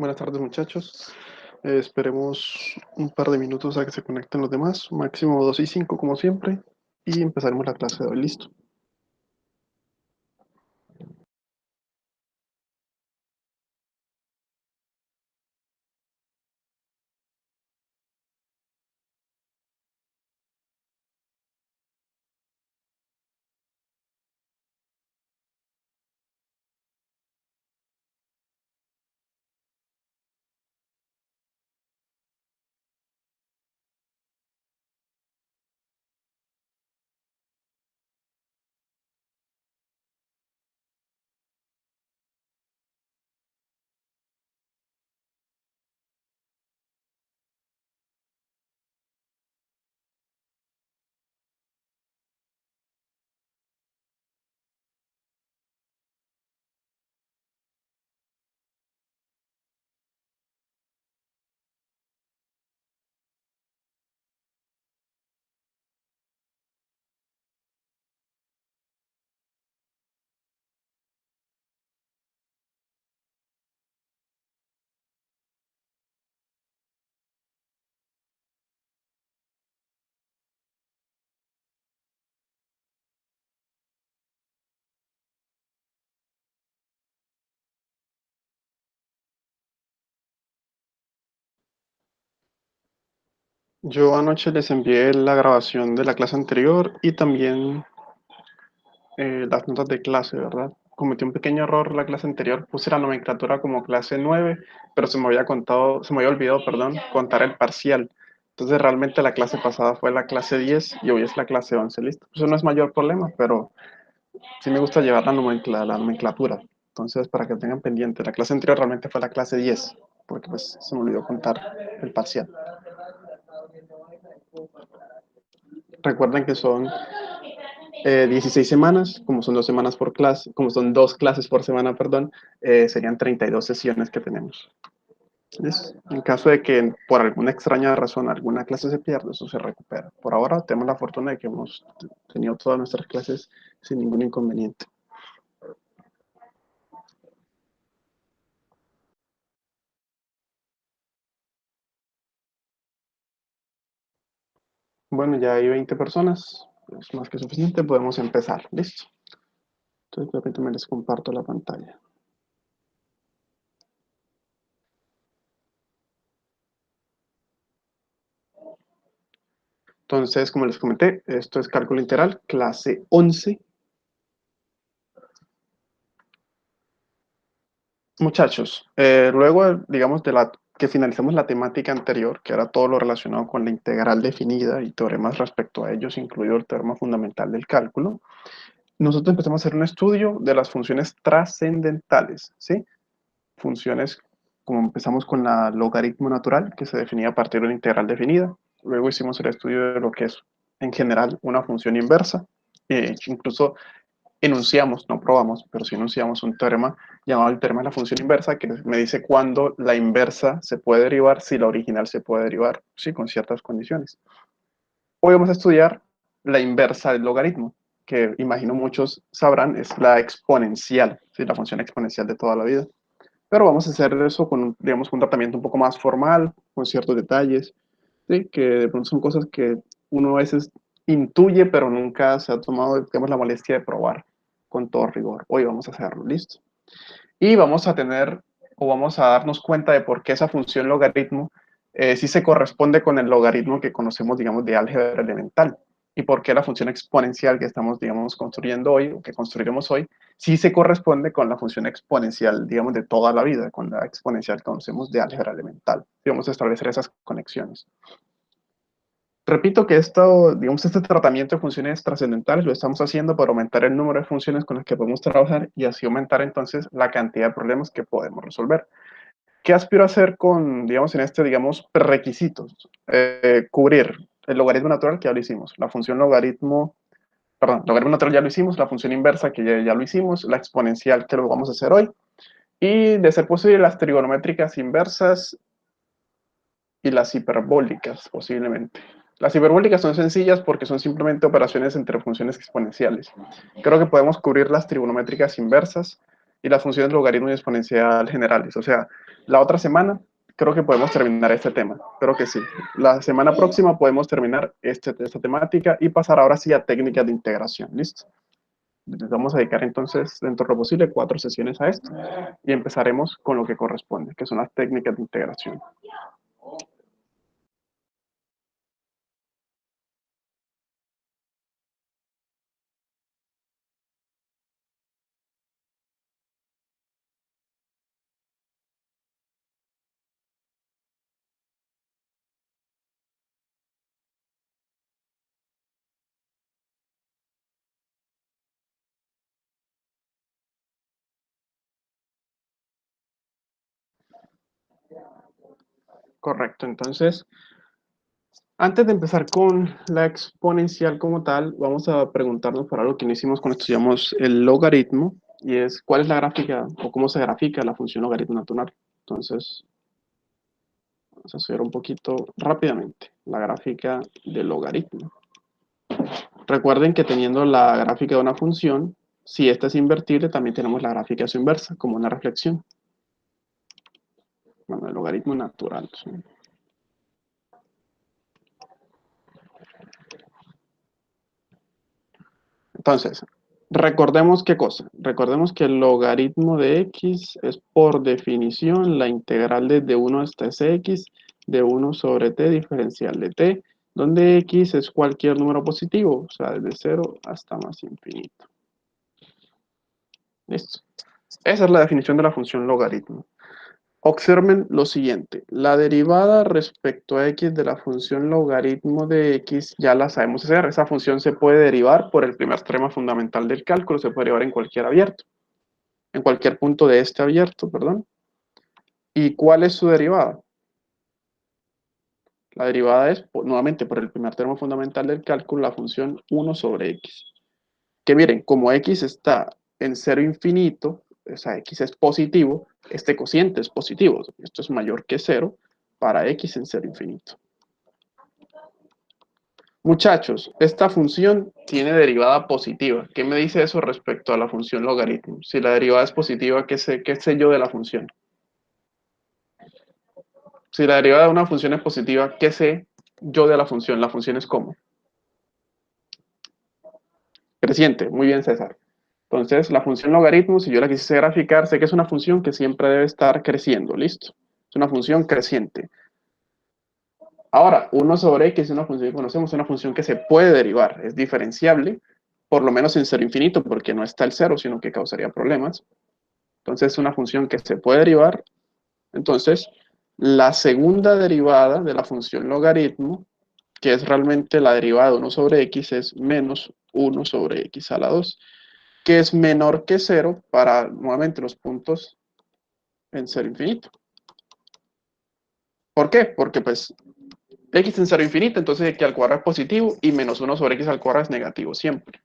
Buenas tardes, muchachos. Esperemos un par de minutos a que se conecten los demás, máximo 2 y 5 como siempre, y empezaremos la clase de hoy. Listo. Yo anoche les envié la grabación de la clase anterior y también las notas de clase, ¿verdad? Cometí un pequeño error la clase anterior, puse la nomenclatura como clase 9, pero se me había olvidado, perdón, contar el parcial. Entonces realmente la clase pasada fue la clase 10 y hoy es la clase 11, ¿listo? Eso no es mayor problema, pero sí me gusta llevar la nomenclatura. Entonces, para que tengan pendiente, la clase anterior realmente fue la clase 10, porque pues se me olvidó contar el parcial. Recuerden que son 16 semanas, como son 2 semanas por clase, como son 2 clases por semana, perdón, serían 32 sesiones que tenemos. ¿Listo? En caso de que por alguna extraña razón alguna clase se pierda, eso se recupera. Por ahora tenemos la fortuna de que hemos tenido todas nuestras clases sin ningún inconveniente. Bueno, ya hay 20 personas, es más que suficiente, podemos empezar. ¿Listo? Entonces, permítanme, les comparto la pantalla. Entonces, como les comenté, esto es cálculo integral, clase 11. Muchachos, luego, digamos, que finalizamos la temática anterior, que era todo lo relacionado con la integral definida y teoremas respecto a ellos, incluido el teorema fundamental del cálculo, nosotros empezamos a hacer un estudio de las funciones trascendentales, ¿sí? Funciones, como empezamos con la logaritmo natural, que se definía a partir de una integral definida. Luego hicimos el estudio de lo que es, en general, una función inversa. Incluso enunciamos, no probamos, pero sí enunciamos un teorema llamado el teorema de la función inversa, que me dice cuándo la inversa se puede derivar, si la original se puede derivar, sí, con ciertas condiciones. Hoy vamos a estudiar la inversa del logaritmo, que imagino muchos sabrán es la exponencial, ¿sí? La función exponencial de toda la vida. Pero vamos a hacer eso con, digamos, un tratamiento un poco más formal, con ciertos detalles, ¿sí? Que de pronto son cosas que uno a veces intuye, pero nunca se ha tomado, digamos, la molestia de probar con todo rigor. Hoy vamos a hacerlo, listo. Y vamos a tener, o vamos a darnos cuenta de por qué esa función logaritmo sí se corresponde con el logaritmo que conocemos, digamos, de álgebra elemental. Y por qué la función exponencial que estamos, digamos, construyendo hoy, o que construiremos hoy, sí se corresponde con la función exponencial, digamos, de toda la vida, con la exponencial que conocemos de álgebra elemental. Y vamos a establecer esas conexiones. Repito que esto, digamos, este tratamiento de funciones trascendentales lo estamos haciendo para aumentar el número de funciones con las que podemos trabajar y así aumentar entonces la cantidad de problemas que podemos resolver. ¿Qué aspiro a hacer con, digamos, en este, digamos, requisitos? Cubrir el logaritmo natural, que ya lo hicimos, la función logaritmo, perdón, logaritmo natural ya lo hicimos, la función inversa, que ya lo hicimos, la exponencial, que lo vamos a hacer hoy, y de ser posible las trigonométricas inversas y las hiperbólicas, posiblemente. Las hiperbólicas son sencillas porque son simplemente operaciones entre funciones exponenciales. Creo que podemos cubrir las trigonométricas inversas y las funciones logaritmo y exponencial generales. O sea, la otra semana creo que podemos terminar este tema. Creo que sí. La semana próxima podemos terminar esta temática y pasar ahora sí a técnicas de integración. ¿Listo? Les vamos a dedicar entonces, dentro de lo posible, 4 sesiones a esto y empezaremos con lo que corresponde, que son las técnicas de integración. Correcto, entonces, antes de empezar con la exponencial como tal, vamos a preguntarnos por algo que no hicimos cuando estudiamos el logaritmo, y es cuál es la gráfica o cómo se grafica la función logaritmo natural. Entonces, vamos a estudiar un poquito rápidamente la gráfica del logaritmo. Recuerden que teniendo la gráfica de una función, si esta es invertible, también tenemos la gráfica a su inversa, como una reflexión. Bueno, el logaritmo natural. ¿Sí? Entonces, recordemos qué cosa. Recordemos que el logaritmo de x es por definición la integral desde 1 hasta x de 1 sobre t diferencial de t, donde x es cualquier número positivo, o sea, desde 0 hasta más infinito. Listo. Esa es la definición de la función logaritmo. Observen lo siguiente, la derivada respecto a x de la función logaritmo de x ya la sabemos hacer. Esa función se puede derivar por el primer teorema fundamental del cálculo, se puede derivar en cualquier abierto, en cualquier punto de este abierto, perdón. ¿Y cuál es su derivada? La derivada es, nuevamente, por el primer teorema fundamental del cálculo, la función 1 sobre x. Que miren, como x está en cero infinito, o sea, x es positivo, este cociente es positivo. Esto es mayor que 0 para x en cero infinito. Muchachos, esta función tiene derivada positiva. ¿Qué me dice eso respecto a la función logaritmo? Si la derivada es positiva, qué sé yo de la función? Si la derivada de una función es positiva, ¿qué sé yo de la función? La función es como creciente. Muy bien, César. Entonces, la función logaritmo, si yo la quisiese graficar, sé que es una función que siempre debe estar creciendo. ¿Listo? Es una función creciente. Ahora, 1 sobre x es una función que conocemos, es una función que se puede derivar, es diferenciable, por lo menos en cero infinito, porque no está el cero, sino que causaría problemas. Entonces, es una función que se puede derivar. Entonces, la segunda derivada de la función logaritmo, que es realmente la derivada de 1 sobre x, es menos 1 sobre x a la 2, que es menor que 0 para, nuevamente, los puntos en cero infinito. ¿Por qué? Porque, pues, x en cero infinito, entonces x al cuadrado es positivo y menos 1 sobre x al cuadrado es negativo siempre.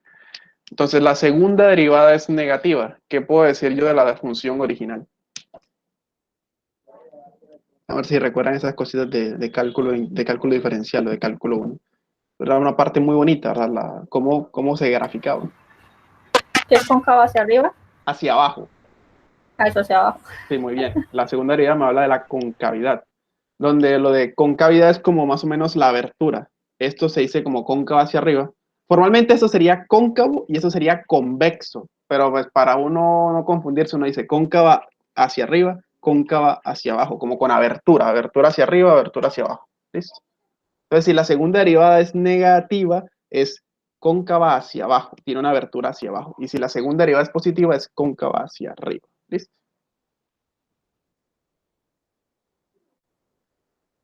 Entonces, la segunda derivada es negativa. ¿Qué puedo decir yo de la función original? A ver si recuerdan esas cositas de cálculo diferencial o de cálculo 1. Era una parte muy bonita, ¿verdad? Cómo se graficaba. Que es cóncavo hacia arriba, Hacia abajo. a eso hacia abajo. Sí, muy bien. La segunda derivada me habla de la concavidad, donde lo de concavidad es como más o menos la abertura. Esto se dice como cóncavo hacia arriba. Formalmente eso sería cóncavo y eso sería convexo, pero pues para uno no confundirse, uno dice cóncava hacia arriba, cóncava hacia abajo, como con abertura, abertura hacia arriba, abertura hacia abajo. ¿Listo? Entonces, si la segunda derivada es negativa, es cóncava hacia abajo, tiene una abertura hacia abajo. Y si la segunda derivada es positiva, es cóncava hacia arriba. ¿Listo?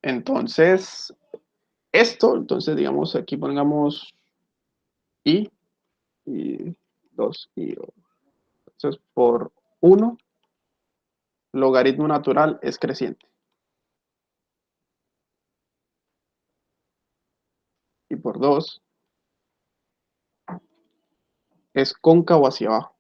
Entonces, entonces digamos, aquí pongamos y 2 y 2. Entonces, por 1, logaritmo natural es creciente. Y por 2, es cóncavo hacia abajo.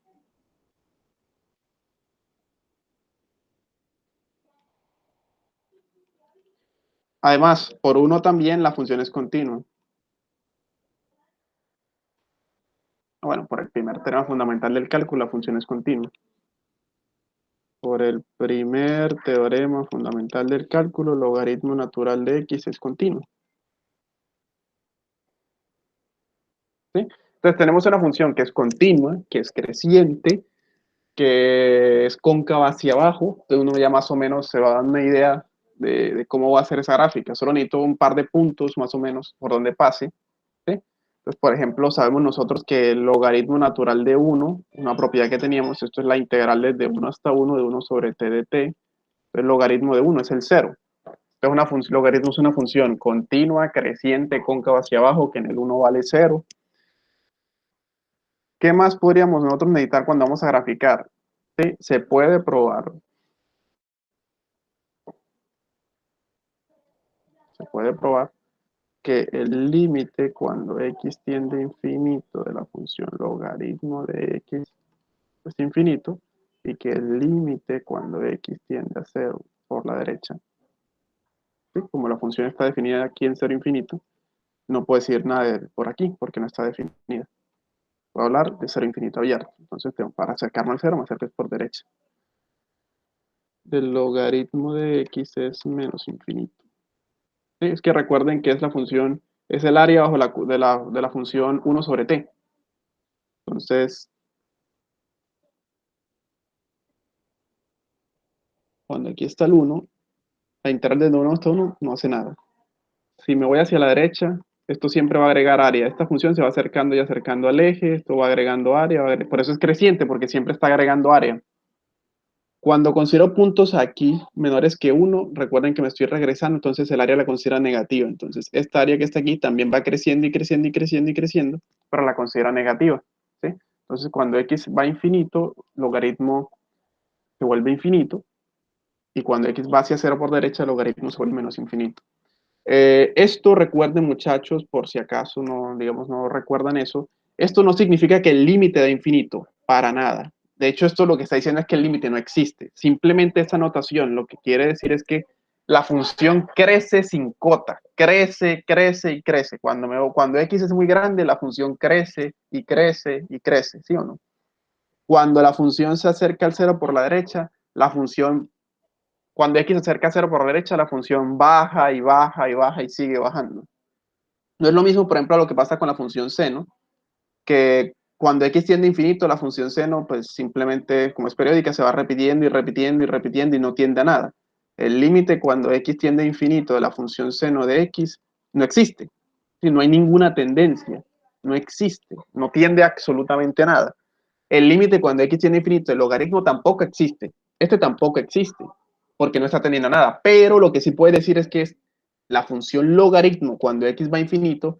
Además, por 1 también la función es continua. Bueno, por el primer teorema fundamental del cálculo, la función es continua. Por el primer teorema fundamental del cálculo, logaritmo natural de x es continuo. ¿Sí? Entonces tenemos una función que es continua, que es creciente, que es cóncava hacia abajo. Entonces uno ya más o menos se va a dar una idea de cómo va a ser esa gráfica. Solo necesito un par de puntos más o menos por donde pase. ¿Sí? Entonces, por ejemplo, sabemos nosotros que el logaritmo natural de 1, una propiedad que teníamos, esto es la integral desde 1 hasta 1 de 1 sobre t de t. El logaritmo de 1 es el 0. Entonces, logaritmo es una función continua, creciente, cóncava hacia abajo, que en el 1 vale 0. ¿Qué más podríamos nosotros necesitar cuando vamos a graficar? ¿Sí? Se puede probar. Se puede probar que el límite cuando x tiende a infinito de la función logaritmo de x es infinito y que el límite cuando x tiende a 0 por la derecha, ¿sí? Como la función está definida aquí en 0 infinito, no puedo decir nada por aquí porque no está definida. Voy a hablar de 0 infinito abierto. Entonces, para acercarme al 0, me acerques por derecha. Del logaritmo de x es menos infinito. ¿Sí? Es que recuerden que es la función, es el área bajo de la función 1 sobre t. Entonces, cuando aquí está el 1, la integral de 1 hasta 1 no hace nada. Si me voy hacia la derecha, esto siempre va a agregar área. Esta función se va acercando y acercando al eje, esto va agregando área, por eso es creciente, porque siempre está agregando área. Cuando considero puntos aquí menores que 1, recuerden que me estoy regresando, entonces el área la considera negativa. Entonces, esta área que está aquí también va creciendo y creciendo y creciendo y creciendo, pero la considera negativa. ¿Sí? Entonces, cuando x va a infinito, logaritmo se vuelve infinito, y cuando x va hacia 0 por derecha, el logaritmo se vuelve menos infinito. Esto recuerden, muchachos, por si acaso no, digamos, no recuerdan eso, esto no significa que el límite da infinito, para nada. De hecho, esto lo que está diciendo es que el límite no existe. Simplemente esta notación lo que quiere decir es que la función crece sin cota, crece, crece y crece. Cuando x es muy grande, la función crece y crece y crece, ¿sí o no? Cuando la función se acerca al 0 por la derecha, cuando x se acerca a 0 por la derecha, la función baja y baja y baja y sigue bajando. No es lo mismo, por ejemplo, a lo que pasa con la función seno, que cuando x tiende a infinito, la función seno, pues simplemente, como es periódica, se va repitiendo y repitiendo y repitiendo y no tiende a nada. El límite cuando x tiende a infinito de la función seno de x no existe. No hay ninguna tendencia, no existe, no tiende a absolutamente nada. El límite cuando x tiende a infinito, el logaritmo tampoco existe. Este tampoco existe, porque no está teniendo nada. Pero lo que sí puede decir es que la función logaritmo cuando x va a infinito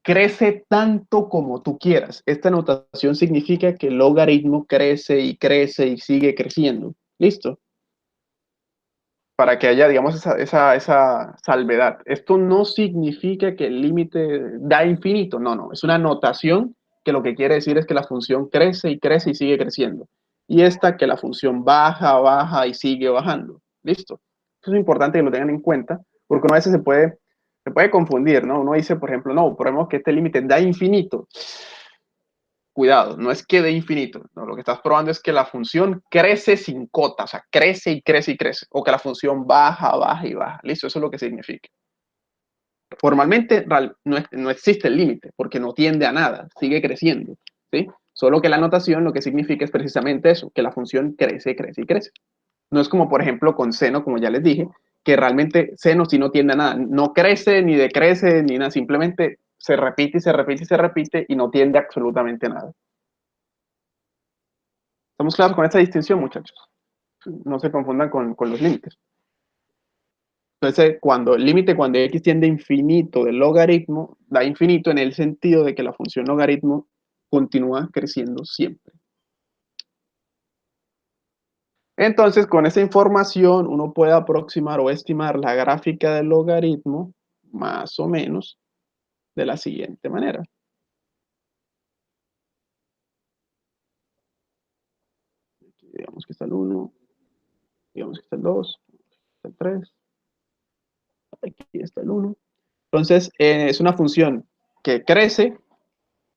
crece tanto como tú quieras. Esta notación significa que el logaritmo crece y crece y sigue creciendo. ¿Listo? Para que haya, digamos, esa salvedad. Esto no significa que el límite da infinito. No, no. Es una notación que lo que quiere decir es que la función crece y crece y sigue creciendo. Y esta que la función baja, baja y sigue bajando. ¿Listo? Eso es importante que lo tengan en cuenta, porque una vez se puede confundir, ¿no? Uno dice, por ejemplo, no, probemos que este límite da infinito. Cuidado, no es que de infinito, no, lo que estás probando es que la función crece sin cota, o sea, crece y crece y crece, o que la función baja, baja y baja. Listo, eso es lo que significa. Formalmente no existe el límite, porque no tiende a nada, sigue creciendo, ¿sí? Solo que la notación lo que significa es precisamente eso, que la función crece, crece y crece. No es como, por ejemplo, con seno, como ya les dije, que realmente seno sí no tiende a nada, no crece ni decrece ni nada, simplemente se repite y se repite y se repite y no tiende a absolutamente nada. ¿Estamos claros con esta distinción, muchachos? No se confundan con los límites. Entonces, cuando el límite, cuando x tiende a infinito del logaritmo, da infinito en el sentido de que la función logaritmo continúa creciendo siempre. Entonces, con esa información, uno puede aproximar o estimar la gráfica del logaritmo, más o menos, de la siguiente manera. Aquí, digamos que está el 1, digamos que está el 2, está el 3, aquí está el 1. Entonces, es una función que crece,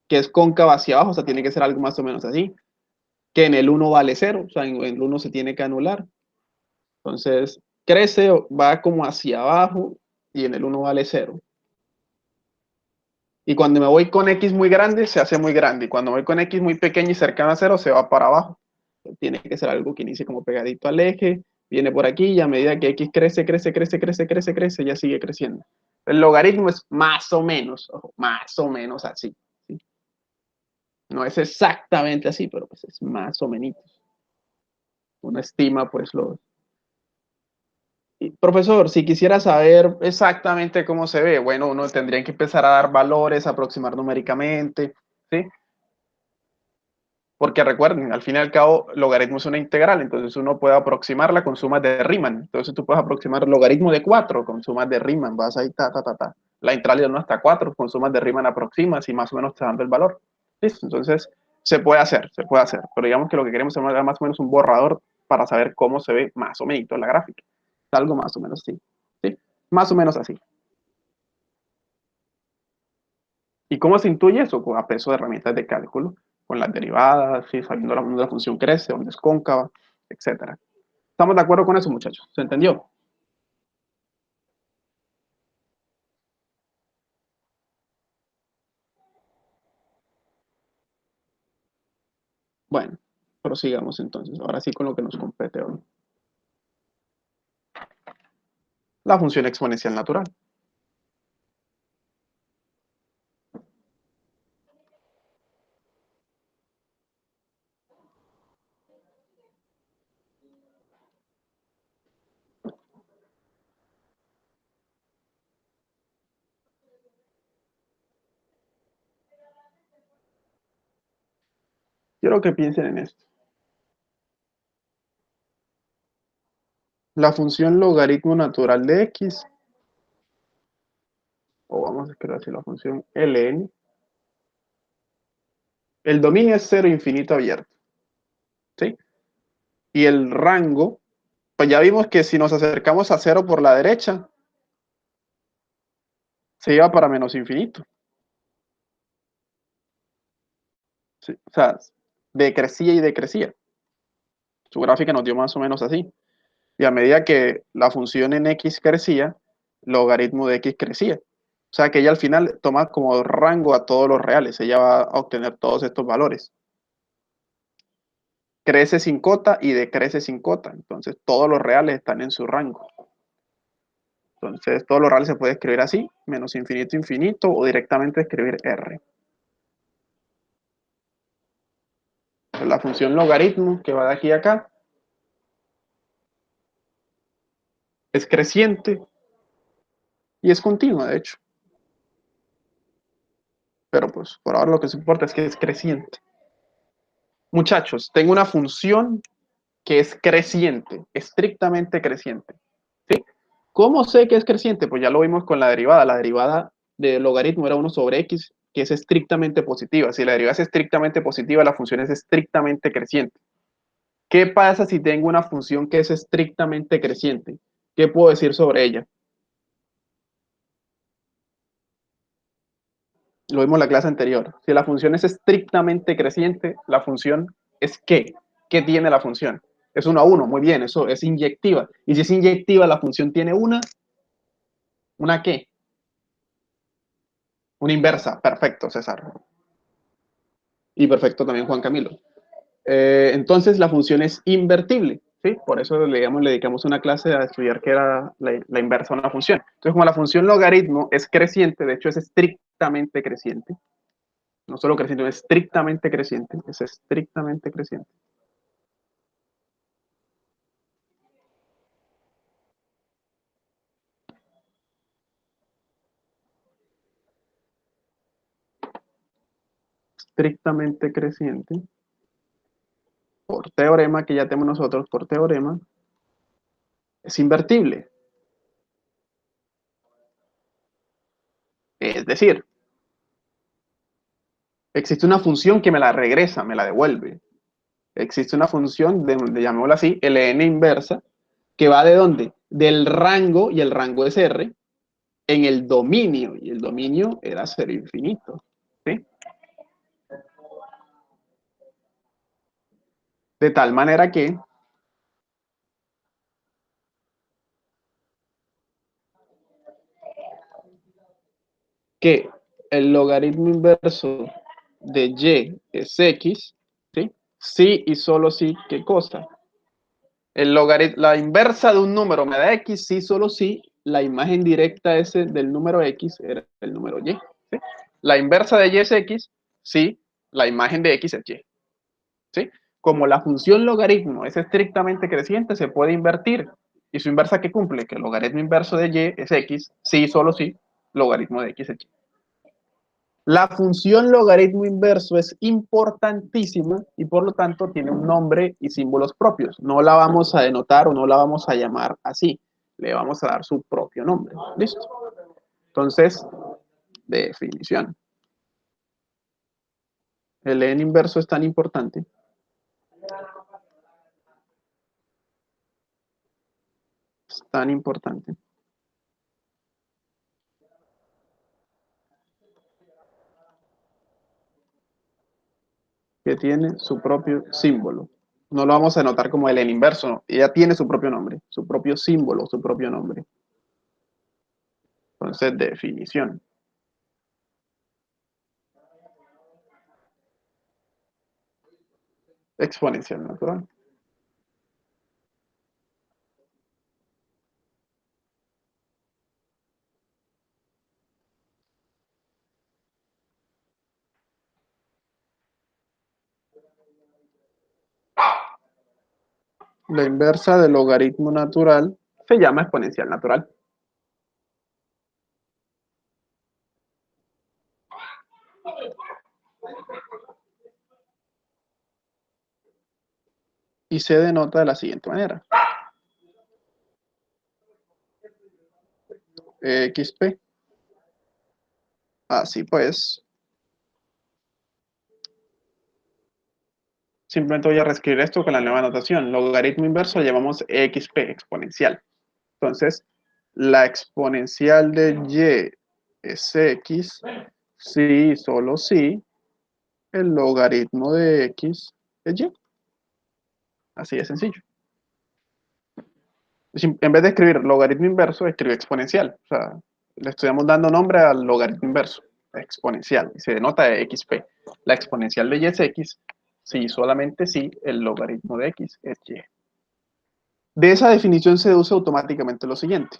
que es cóncava hacia abajo, o sea, tiene que ser algo más o menos así. que en el 1 vale 0, o sea, en el 1 se tiene que anular. Entonces, crece, va como hacia abajo y en el 1 vale 0. Y cuando me voy con X muy grande, se hace muy grande. Y cuando voy con X muy pequeño y cercano a 0, se va para abajo. Tiene que ser algo que inicie como pegadito al eje, viene por aquí y a medida que X crece, crece, crece, crece, crece, crece, ya sigue creciendo. El logaritmo es más o menos, ojo, más o menos así. ¿Sí? No es exactamente así, pero pues es más o menos. Uno estima pues lo... Y, profesor, si quisiera saber exactamente cómo se ve, bueno, uno tendría que empezar a dar valores, aproximar numéricamente, ¿sí? Porque recuerden, al fin y al cabo, logaritmo es una integral, entonces uno puede aproximarla con sumas de Riemann. Entonces tú puedes aproximar logaritmo de 4 con sumas de Riemann, vas ahí, ta, ta, ta, ta. La integral de 1 hasta 4 con sumas de Riemann aproximas y más o menos te dando el valor. ¿Listo? Entonces se puede hacer, se puede hacer. Pero digamos que lo que queremos es más o menos un borrador para saber cómo se ve más o menos la gráfica. Algo más o menos así. ¿Sí? Más o menos así. ¿Y cómo se intuye eso? Con a peso de herramientas de cálculo, con las derivadas, ¿sí? Sabiendo dónde la función crece, dónde es cóncava, etcétera. ¿Estamos de acuerdo con eso, muchachos? ¿Se entendió? Bueno, prosigamos entonces. Ahora sí con lo que nos compete hoy. La función exponencial natural. Quiero que piensen en esto. La función logaritmo natural de x, o vamos a escribir así, la función ln, el dominio es cero infinito abierto, ¿sí? Y el rango, pues ya vimos que si nos acercamos a cero por la derecha, se iba para menos infinito. ¿Sí? O sea, decrecía y decrecía. Su gráfica nos dio más o menos así. Y a medida que la función en x crecía, logaritmo de x crecía. O sea que ella al final toma como rango a todos los reales. Ella va a obtener todos estos valores. Crece sin cota y decrece sin cota. Entonces todos los reales están en su rango. Entonces todos los reales se puede escribir así, menos infinito, infinito, o directamente escribir r. Entonces, la función logaritmo que va de aquí a acá es creciente y es continua, de hecho. Pero pues por ahora lo que se importa es que es creciente. Muchachos, tengo una función que es creciente, estrictamente creciente. ¿Sí? ¿Cómo sé que es creciente? Pues ya lo vimos con la derivada. La derivada del logaritmo era 1 sobre x, que es estrictamente positiva. Si la derivada es estrictamente positiva, la función es estrictamente creciente. ¿Qué pasa si tengo una función que es estrictamente creciente? ¿Qué puedo decir sobre ella? Lo vimos en la clase anterior. Si la función es estrictamente creciente, la función es ¿qué? ¿Qué tiene la función? Es 1 a 1, muy bien, eso es inyectiva. Y si es inyectiva, la función tiene ¿una qué? Una inversa. Perfecto, César. Y perfecto también Juan Camilo. Entonces la función es invertible, ¿sí? Por eso le dedicamos una clase a estudiar qué era la inversa de una función. Entonces, como la función logaritmo es creciente, de hecho es estrictamente creciente, no solo creciente, es estrictamente creciente, es estrictamente creciente. Estrictamente creciente, por teorema que ya tenemos nosotros, por teorema, es invertible. Es decir, existe una función que me la regresa, me la devuelve. Existe una función, llamémosla así, ln inversa, que va de dónde? Del rango, y el rango es R, en el dominio, y el dominio era cero infinito. ¿Sí? De tal manera que el logaritmo inverso de y es x, ¿sí? Sí y solo sí, ¿qué cosa? La inversa de un número me da x, sí, solo sí, la imagen directa ese del número x era el número y, ¿sí? La inversa de y es x, sí, la imagen de x es y, ¿sí? Como la función logaritmo es estrictamente creciente, se puede invertir. ¿Y su inversa qué cumple? Que el logaritmo inverso de y es x, sí, solo sí, logaritmo de x es y. La función logaritmo inverso es importantísima y por lo tanto tiene un nombre y símbolos propios. No la vamos a denotar o no la vamos a llamar así. Le vamos a dar su propio nombre. ¿Listo? Entonces, definición. El n inverso es tan importante que tiene su propio símbolo. No lo vamos a anotar como el n inverso, no. Ella tiene su propio nombre, su propio símbolo, su propio nombre. Entonces, definición. Exponencial natural. La inversa del logaritmo natural se llama exponencial natural. Y se denota de la siguiente manera. XP. Así pues, simplemente voy a reescribir esto con la nueva notación. Logaritmo inverso lo llamamos XP, exponencial. Entonces, la exponencial de y es x, si, solo si, el logaritmo de x es y. Así de sencillo. En vez de escribir logaritmo inverso, escribe exponencial. O sea, le estamos dando nombre al logaritmo inverso, exponencial, y se denota de XP. La exponencial de y es x, si solamente si el logaritmo de x es y. De esa definición se deduce automáticamente lo siguiente.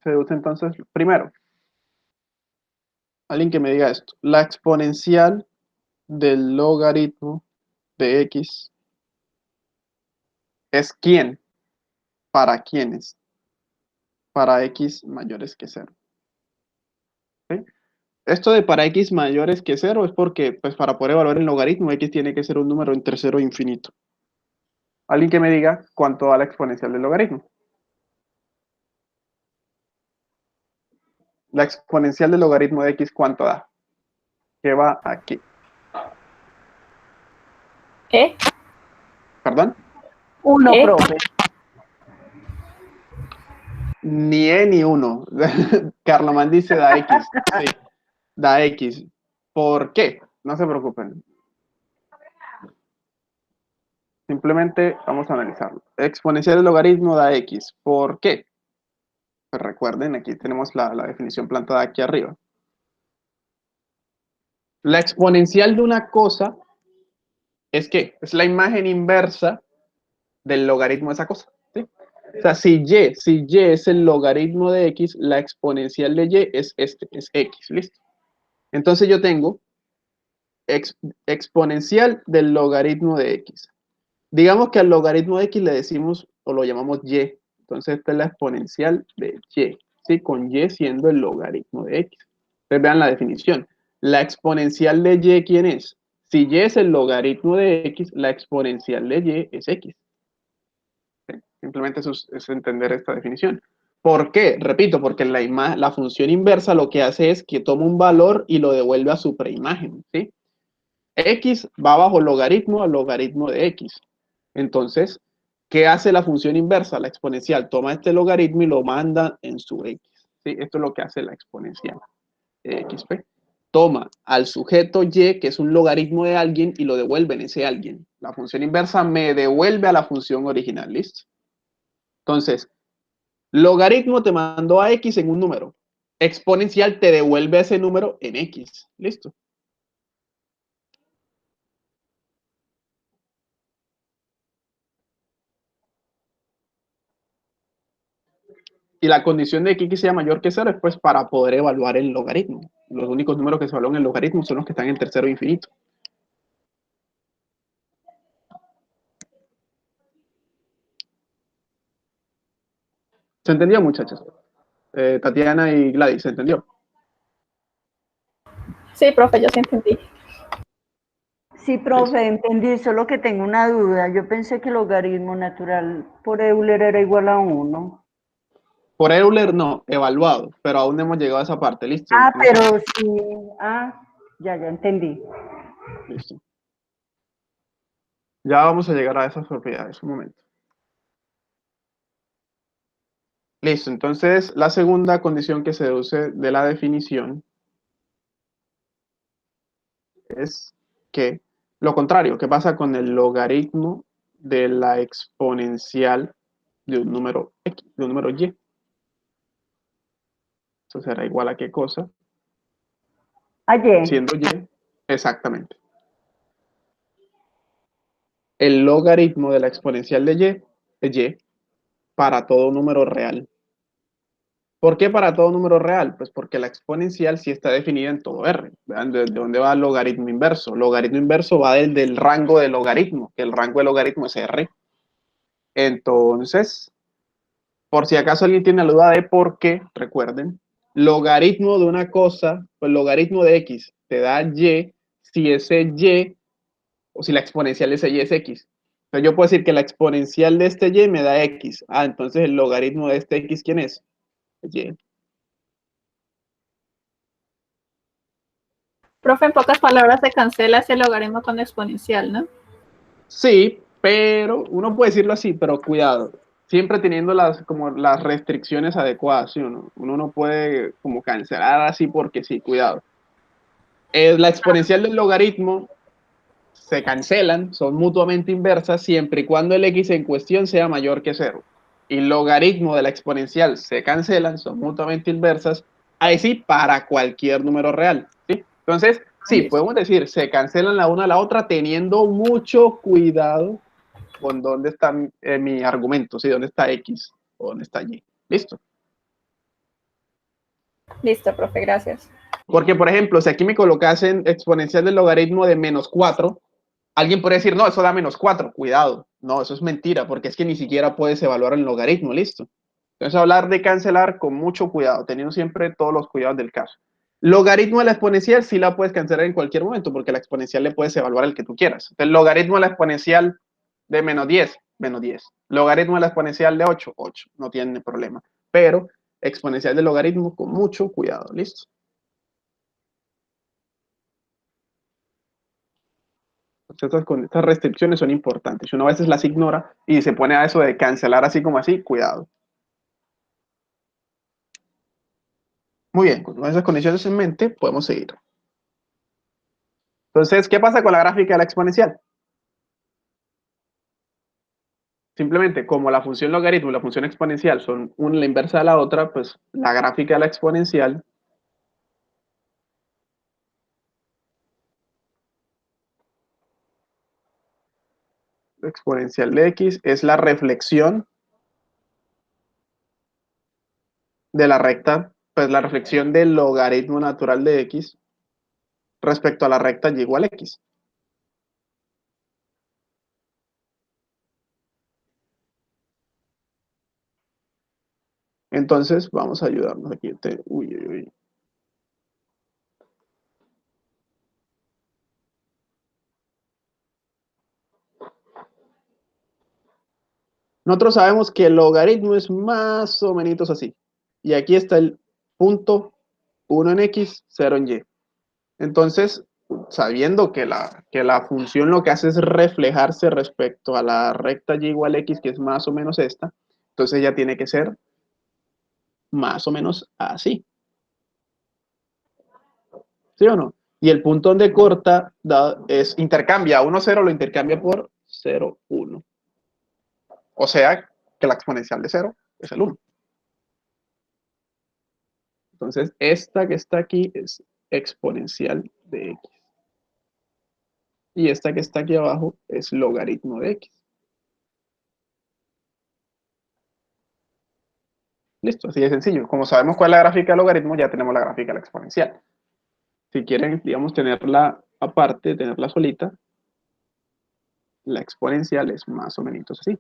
Se deduce entonces, primero, alguien que me diga esto, la exponencial del logaritmo de x es ¿quién? ¿Para quiénes? Para x mayores que 0. ¿Sí? Esto de para x mayores que 0 es porque, pues, para poder evaluar el logaritmo, x tiene que ser un número entre 0 e infinito. Alguien que me diga cuánto da la exponencial del logaritmo. La exponencial del logaritmo de x, ¿cuánto da? ¿Qué va aquí? ¿Perdón? 1, profe. Ni e ni 1. Carlomán dice da x. Sí, da x. ¿Por qué? No se preocupen. Simplemente vamos a analizarlo. Exponencial del logaritmo da x. ¿Por qué? Pues recuerden, aquí tenemos la definición plantada aquí arriba. La exponencial de una cosa es ¿qué? Es la imagen inversa del logaritmo de esa cosa. ¿Sí? O sea, si y es el logaritmo de x, la exponencial de y es x. ¿Listo? Entonces yo tengo exponencial del logaritmo de x. Digamos que al logaritmo de x le decimos o lo llamamos y. Entonces esta es la exponencial de y, ¿sí? Con y siendo el logaritmo de x. Entonces vean la definición. La exponencial de y, ¿quién es? Si y es el logaritmo de x, la exponencial de y es x. ¿Sí? Simplemente eso es entender esta definición. ¿Por qué? Repito, porque la función inversa lo que hace es que toma un valor y lo devuelve a su preimagen, ¿sí? X va bajo logaritmo al logaritmo de X. Entonces, ¿Qué hace la función inversa? La exponencial toma este logaritmo y lo manda en su x. ¿Sí? Esto es lo que hace la exponencial xp. Toma al sujeto y, que es un logaritmo de alguien, y lo devuelve en ese alguien. La función inversa me devuelve a la función original, ¿listo? Entonces, logaritmo te mandó a x en un número. Exponencial te devuelve ese número en x, ¿listo? Y la condición de que x sea mayor que 0 es pues para poder evaluar el logaritmo. Los únicos números que se evalúan en el logaritmo son los que están en tercero infinito. ¿Se entendió, muchachos? Tatiana y Gladys, ¿se entendió? Sí, profe, yo sí entendí. Sí, profe, entendí, solo que tengo una duda. Yo pensé que el logaritmo natural por Euler era igual a 1. Por Euler no, evaluado, pero aún no hemos llegado a esa parte, ¿listo? Ah, Entonces, pero sí. Ah, ya entendí. listo. Ya vamos a llegar a esas propiedades, un momento. Listo, entonces la segunda condición que se deduce de la definición es que lo contrario, ¿qué pasa con el logaritmo de la exponencial de un número x, de un número y? Eso será igual a qué cosa, Ayer. siendo y, exactamente. El logaritmo de la exponencial de y es y para todo número real. ¿Por qué para todo número real? Pues porque la exponencial sí está definida en todo R. ¿Vean de dónde va el logaritmo inverso? Logaritmo inverso va del rango de logaritmo, que el rango de logaritmo es R. Entonces, por si acaso alguien tiene la duda de por qué, recuerden, logaritmo de una cosa, pues logaritmo de x te da y si ese y, o si la exponencial de ese y es x. Entonces yo puedo decir que la exponencial de este y me da x. Ah, entonces el logaritmo de este x, ¿quién es? Y. Profe, en pocas palabras se cancela ese logaritmo con exponencial, ¿no? Sí, pero uno puede decirlo así, pero cuidado, siempre teniendo como las restricciones adecuadas, ¿sí? Uno no puede como cancelar así porque sí, cuidado. La exponencial del logaritmo se cancelan, son mutuamente inversas siempre y cuando el x en cuestión sea mayor que 0. Y logaritmo de la exponencial se cancelan, son mutuamente inversas, ahí sí, para cualquier número real, ¿sí? Entonces, sí, podemos decir, se cancelan la una a la otra teniendo mucho cuidado con dónde está mi argumento, ¿sí? ¿Dónde está X o dónde está Y? ¿Listo? Listo, profe, gracias. Porque, por ejemplo, si aquí me colocasen exponencial del logaritmo de -4, alguien podría decir, no, eso da -4, cuidado. No, eso es mentira, porque es que ni siquiera puedes evaluar el logaritmo, ¿listo? Entonces, hablar de cancelar con mucho cuidado, teniendo siempre todos los cuidados del caso. Logaritmo de la exponencial sí la puedes cancelar en cualquier momento, porque la exponencial le puedes evaluar el que tú quieras. Entonces, logaritmo de la exponencial de -10, -10. Logaritmo de la exponencial de 8, 8. No tiene problema. Pero exponencial del logaritmo con mucho cuidado, ¿listo? Estas restricciones son importantes. Uno a veces las ignora y se pone a eso de cancelar así como así, cuidado. Muy bien, con esas condiciones en mente, podemos seguir. Entonces, ¿qué pasa con la gráfica de la exponencial? Simplemente, como la función logaritmo y la función exponencial son una la inversa de la otra, pues la gráfica de la exponencial de x es la reflexión de la recta, pues la reflexión del logaritmo natural de x respecto a la recta y igual a x. Entonces, vamos a ayudarnos aquí. Uy, uy, uy. Nosotros sabemos que el logaritmo es más o menos así. Y aquí está el punto 1 en x, 0 en y. Entonces, sabiendo que la función lo que hace es reflejarse respecto a la recta y igual a x, que es más o menos esta, entonces ya tiene que ser más o menos así. ¿Sí o no? Y el punto donde corta intercambia 1, 0, lo intercambia por 0, 1. O sea, que la exponencial de 0 es el 1. Entonces, esta que está aquí es exponencial de x. Y esta que está aquí abajo es logaritmo de x. Listo, así de sencillo. Como sabemos cuál es la gráfica del logaritmo, ya tenemos la gráfica de la exponencial. Si quieren, digamos, tenerla aparte, tenerla solita, la exponencial es más o menos así.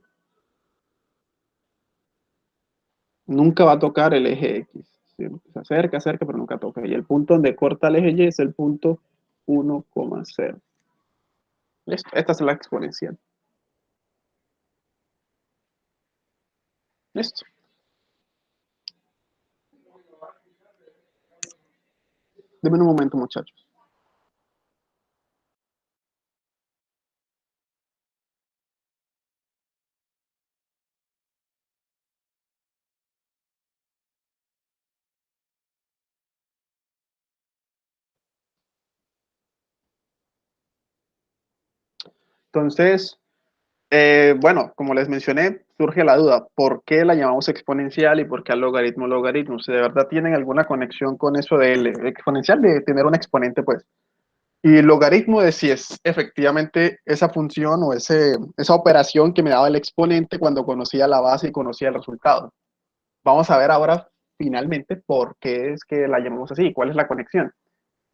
Nunca va a tocar el eje X. Se acerca, pero nunca toca. Y el punto donde corta el eje Y es el punto 1,0. Listo, esta es la exponencial. Listo. Denme un momento, muchachos. Entonces, bueno, como les mencioné, surge la duda, ¿por qué la llamamos exponencial y por qué al logaritmo logaritmo? Si de verdad tienen alguna conexión con eso del exponencial, de tener un exponente, pues. Y el logaritmo de si es efectivamente esa función o esa operación que me daba el exponente cuando conocía la base y conocía el resultado. Vamos a ver ahora finalmente por qué es que la llamamos así, cuál es la conexión.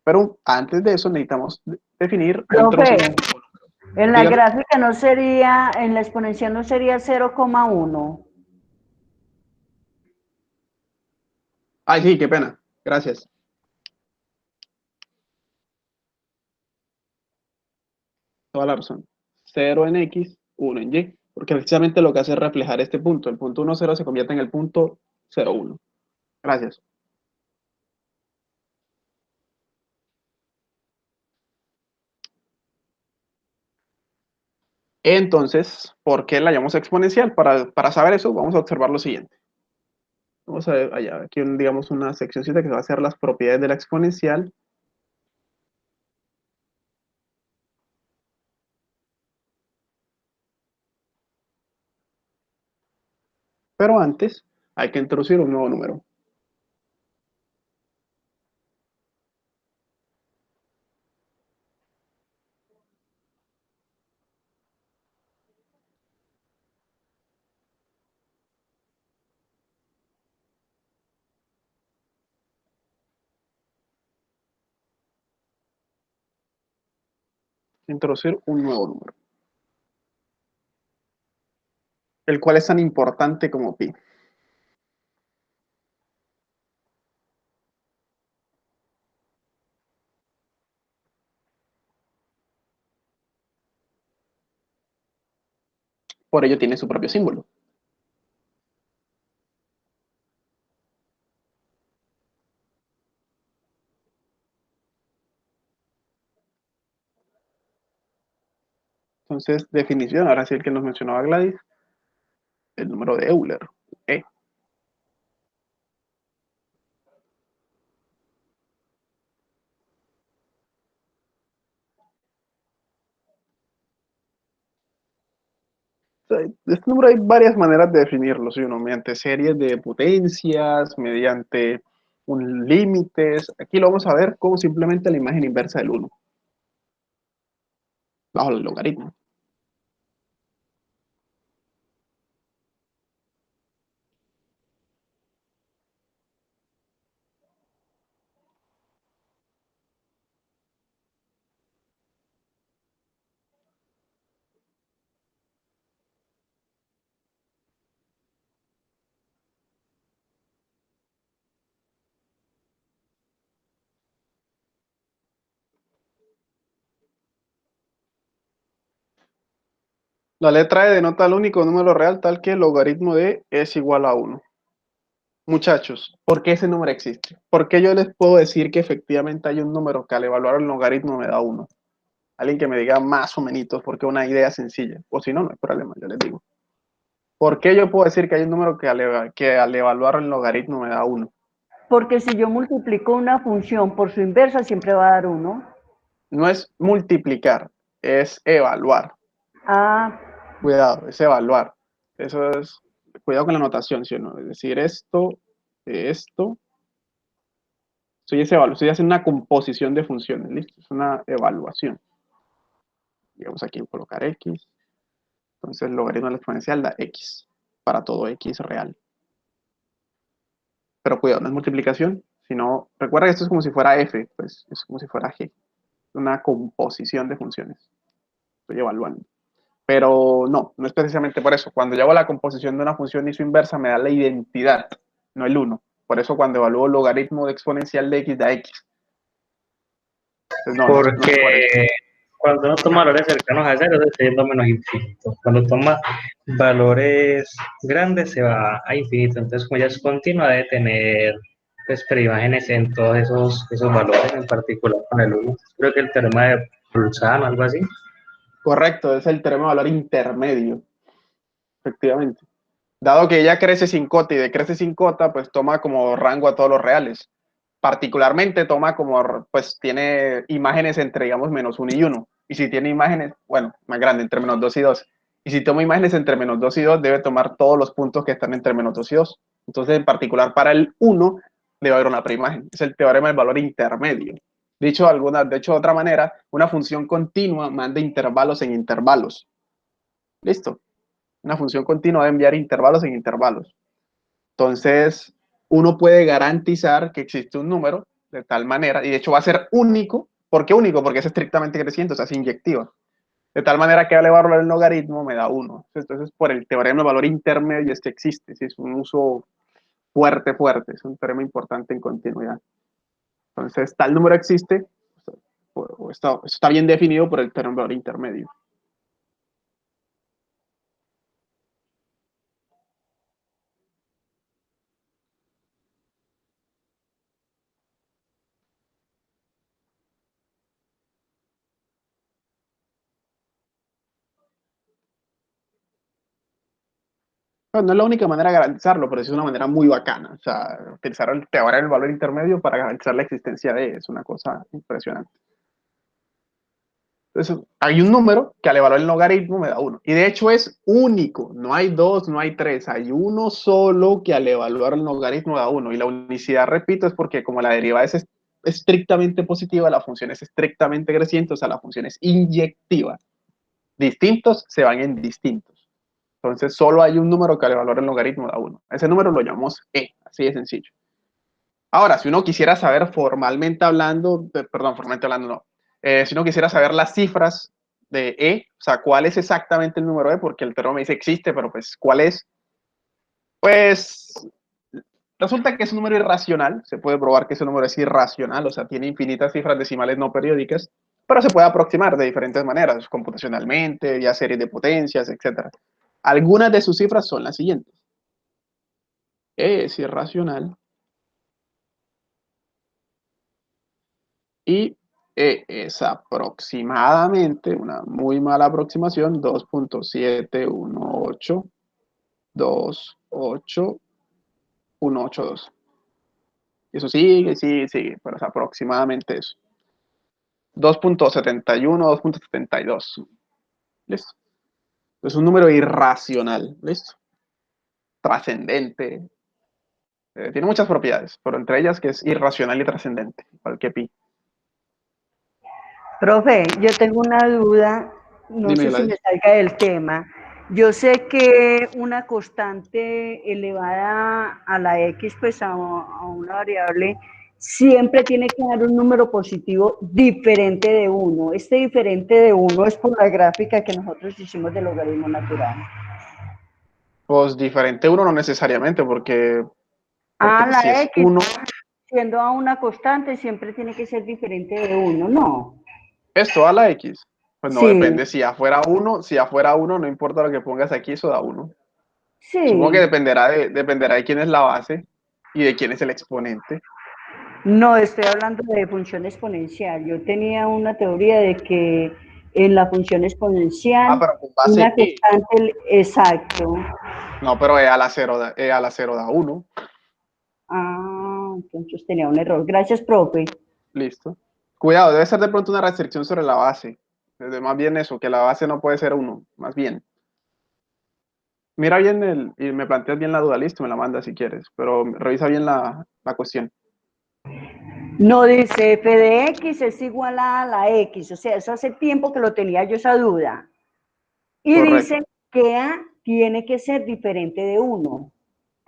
Pero antes de eso necesitamos definir o Profe, introducir. en la Dígame. gráfica no sería, en la exponencial no sería 0,1. Ay, sí, qué pena. Gracias. Toda la razón. 0 en X, 1 en Y. Porque precisamente lo que hace es reflejar este punto. El punto 1, 0 se convierte en el punto 0, 1. Gracias. Entonces, ¿por qué la llamamos exponencial? Para saber eso, vamos a observar lo siguiente. Vamos a ver allá, aquí digamos una seccióncita que va a ser las propiedades de la exponencial. Pero antes hay que introducir un nuevo número. Introducir un nuevo número, el cual es tan importante como pi. Por ello tiene su propio símbolo. Entonces, definición, ahora sí el que nos mencionaba Gladys, el número de Euler, E. Este número hay varias maneras de definirlo, ¿sí? Uno, mediante series de potencias, mediante un límites. Aquí lo vamos a ver como simplemente la imagen inversa del 1, bajo el logaritmo. La letra E denota el único número real tal que el logaritmo de E es igual a 1. Muchachos, ¿por qué ese número existe? ¿Por qué yo les puedo decir que efectivamente hay un número que al evaluar el logaritmo me da 1? Alguien que me diga más o menos, porque una idea sencilla. O si no, no hay problema, yo les digo. ¿Por qué yo puedo decir que hay un número que al evaluar el logaritmo me da 1? Porque si yo multiplico una función por su inversa, siempre va a dar 1. No es multiplicar, es evaluar. Ah, Cuidado, es evaluar. Eso es, cuidado con la notación, ¿sí o no? Es decir, esto, esto, estoy haciendo una composición de funciones, ¿listo? Es una evaluación. Digamos aquí colocar x, entonces el logaritmo de la exponencial da x, para todo x real. Pero cuidado, no es multiplicación, sino, recuerda que esto es como si fuera f, pues es como si fuera g, una composición de funciones. Estoy evaluando. Pero no es precisamente por eso. Cuando yo hago la composición de una función y su inversa me da la identidad, no el 1. Por eso cuando evalúo el logaritmo de exponencial de x da x. Entonces no es por eso. Porque cuando uno toma valores cercanos a cero, se está yendo a menos infinito. Cuando toma valores grandes, se va a infinito. Entonces, como ya es continua, debe tener pues, preimágenes en todos esos valores, en particular con el 1. Creo que el teorema de Bolzano, algo así. Correcto, es el teorema de valor intermedio, efectivamente. Dado que ella crece sin cota y decrece sin cota, pues toma como rango a todos los reales. Particularmente toma como, pues tiene imágenes entre, digamos, -1 y 1. Y si tiene imágenes, bueno, más grande, entre -2 y 2. Y si toma imágenes entre -2 y 2, debe tomar todos los puntos que están entre -2 y 2. Entonces, en particular, para el 1, debe haber una preimagen. Es el teorema del valor intermedio. De hecho, de otra manera, una función continua manda intervalos en intervalos. ¿Listo? Una función continua debe enviar intervalos en intervalos. Entonces, uno puede garantizar que existe un número de tal manera, y de hecho va a ser único. ¿Por qué único? Porque es estrictamente creciente, o sea, es inyectiva. De tal manera que al evaluar el logaritmo me da 1. Entonces, por el teorema del valor intermedio es que existe. ¿Sí? Es un uso fuerte, fuerte. Es un teorema importante en continuidad. Entonces, tal número existe, o está bien definido por el teorema del valor intermedio. Bueno, no es la única manera de garantizarlo, pero es una manera muy bacana. O sea, utilizar el teorema del valor intermedio para garantizar la existencia de es una cosa impresionante. Entonces, hay un número que al evaluar el logaritmo me da 1. Y de hecho es único. No hay 2, no hay 3. Hay uno solo que al evaluar el logaritmo da 1. Y la unicidad, repito, es porque como la derivada es estrictamente positiva, la función es estrictamente creciente, o sea, la función es inyectiva. Distintos se van en distintos. Entonces, solo hay un número que al evaluar el logaritmo da 1. Ese número lo llamamos e, así de sencillo. Ahora, si uno quisiera saber formalmente hablando, formalmente hablando no, si uno quisiera saber las cifras de e, o sea, cuál es exactamente el número e, porque el teorema me dice existe, pero pues, ¿cuál es? Pues, resulta que es un número irracional, se puede probar que ese número es irracional, o sea, tiene infinitas cifras decimales no periódicas, pero se puede aproximar de diferentes maneras, computacionalmente, vía series de potencias, etc. Algunas de sus cifras son las siguientes. E es irracional y es aproximadamente, una muy mala aproximación, 2.718281882. Eso sigue, pero es aproximadamente eso. 2.71, 2.72. ¿Listo? Es un número irracional, ¿listo? Trascendente. Tiene muchas propiedades, pero entre ellas que es irracional y trascendente, igual que pi. profe, yo tengo una duda, no Dime, sé si Gladys. me salga del tema. Yo sé que una constante elevada a la x, pues a una variable, siempre tiene que dar un número positivo diferente de 1. Este diferente de 1 es por la gráfica que nosotros hicimos del logaritmo natural. Pues diferente uno no necesariamente, porque Ah, pues, si la es x, 1, siendo a una constante, siempre tiene que ser diferente de 1, ¿no? esto a la X. Pues no Sí, depende, si afuera 1, si afuera 1, no importa lo que pongas aquí, eso da 1. Supongo que sí. dependerá de quién es la base. ¿Y de quién es el exponente? No, estoy hablando de función exponencial. Yo tenía una teoría de que en la función exponencial, Pero con base una E. constante, exacto. No, pero E a la 0 da 1. Ah, entonces tenía un error. Gracias, profe. Listo. Cuidado, debe ser de pronto una restricción sobre la base. Más bien eso, que la base no puede ser 1, más bien. Mira bien y me planteas bien la duda, listo, me la mandas si quieres, pero revisa bien la cuestión. No dice f de x es igual a la x, o sea, eso hace tiempo que lo tenía yo esa duda. Y Correcto. dice que a tiene que ser diferente de 1.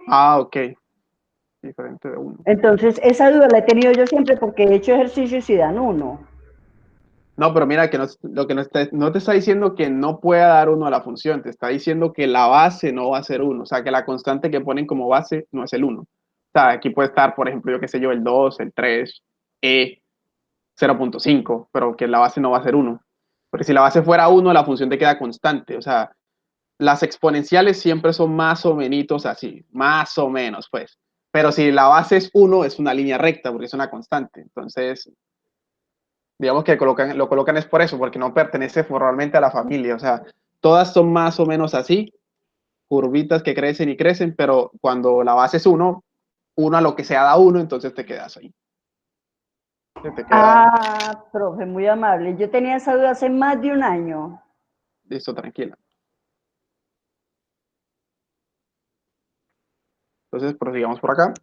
Ah, ok. Diferente de 1. Entonces, esa duda la he tenido yo siempre porque he hecho ejercicios y dan 1. No, pero mira que lo que no te está diciendo que no pueda dar 1 a la función, te está diciendo que la base no va a ser 1, o sea, que la constante que ponen como base no es el 1. O sea, aquí puede estar, por ejemplo, yo qué sé yo, el 2, el 3, E, 0.5, pero que la base no va a ser 1. Porque si la base fuera 1, la función te queda constante. O sea, las exponenciales siempre son más o menos así, más o menos, pues. Pero si la base es 1, es una línea recta, porque es una constante. Entonces, digamos que lo colocan es por eso, porque no pertenece formalmente a la familia. O sea, todas son más o menos así, curvitas que crecen y crecen, pero cuando la base es 1, 1 a lo que sea da 1, entonces te quedas ahí. Te queda, Ah, profe, muy amable. Yo tenía esa duda hace más de un año. listo, tranquila. Entonces, prosigamos por acá.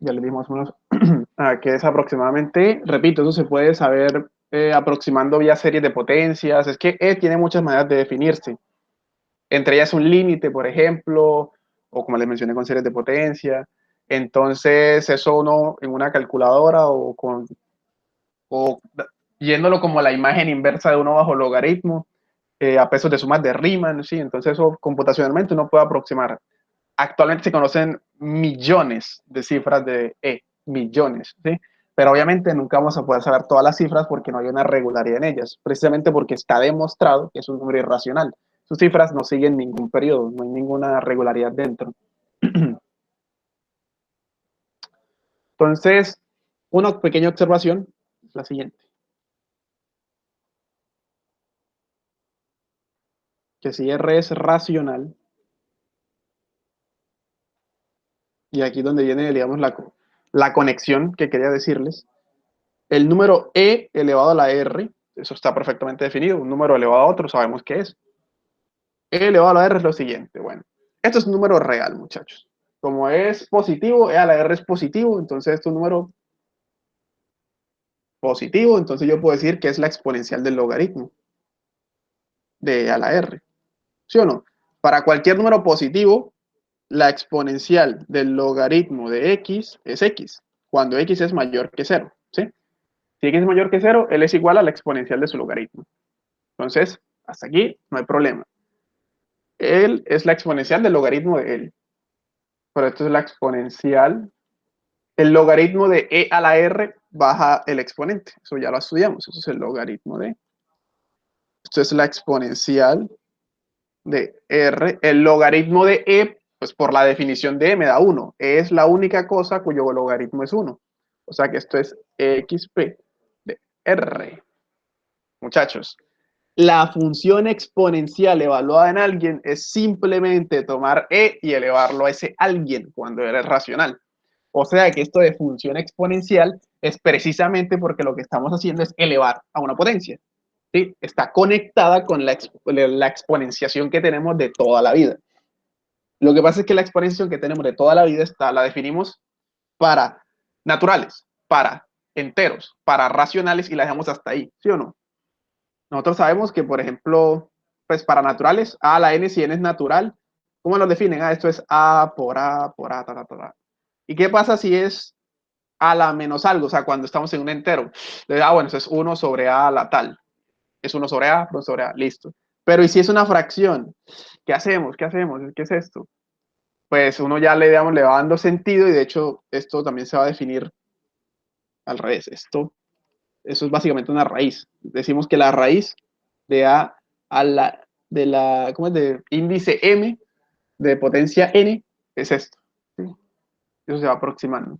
Ya le dimos unos que es aproximadamente, repito, eso se puede saber aproximando vía series de potencias. Es que E tiene muchas maneras de definirse. Entre ellas un límite, por ejemplo, o como les mencioné con series de potencia. Entonces, eso uno en una calculadora o yéndolo como la imagen inversa de uno bajo logaritmo, a pesos de sumas de Riemann, ¿sí? Entonces, eso computacionalmente uno puede aproximar. Actualmente se conocen millones de cifras de E, millones, ¿sí? Pero obviamente nunca vamos a poder saber todas las cifras porque no hay una regularidad en ellas, precisamente porque está demostrado que es un número irracional. Sus cifras no siguen ningún periodo, no hay ninguna regularidad dentro. Entonces, una pequeña observación es la siguiente. Que si R es racional, y aquí es donde viene, digamos, la conexión que quería decirles, el número E elevado a la R, eso está perfectamente definido, un número elevado a otro, sabemos qué es. E elevado a la R es lo siguiente, bueno, esto es un número real, muchachos. Como es positivo, E a la R es positivo, entonces esto es un número positivo, entonces yo puedo decir que es la exponencial del logaritmo de E a la R, ¿sí o no? Para cualquier número positivo, la exponencial del logaritmo de X es X, cuando X es mayor que 0, ¿sí? Si X es mayor que 0, él es igual a la exponencial de su logaritmo. Entonces, hasta aquí no hay problema. Él es la exponencial del logaritmo de él. Pero esto es la exponencial. El logaritmo de e a la r baja el exponente. Eso ya lo estudiamos. Eso es el logaritmo de. Esto es la exponencial de r. El logaritmo de e, pues por la definición de e me da 1. E es la única cosa cuyo logaritmo es 1. O sea que esto es exp de r. Muchachos, la función exponencial evaluada en alguien es simplemente tomar e y elevarlo a ese alguien cuando eres racional. O sea que esto de función exponencial es precisamente porque lo que estamos haciendo es elevar a una potencia. ¿Sí? Está conectada con la exponenciación que tenemos de toda la vida. Lo que pasa es que la exponenciación que tenemos de toda la vida la definimos para naturales, para enteros, para racionales y la dejamos hasta ahí, ¿sí o no? Nosotros sabemos que, por ejemplo, pues para naturales, a a la n si n es natural, ¿cómo lo definen? Esto es a, ta, ta, ta, ta. ¿Y qué pasa si es a la menos algo? O sea, cuando estamos en un entero. Bueno, eso es 1 sobre a la tal. Es 1 sobre a, 1 sobre a, listo. Pero ¿y si es una fracción? ¿Qué hacemos? ¿Qué hacemos? ¿Qué es esto? Pues uno ya le va dando sentido y de hecho esto también se va a definir al revés. Eso es básicamente una raíz. Decimos que la raíz de a la, ¿cómo es? De índice m de potencia n es esto. ¿Sí? Eso se va aproximando.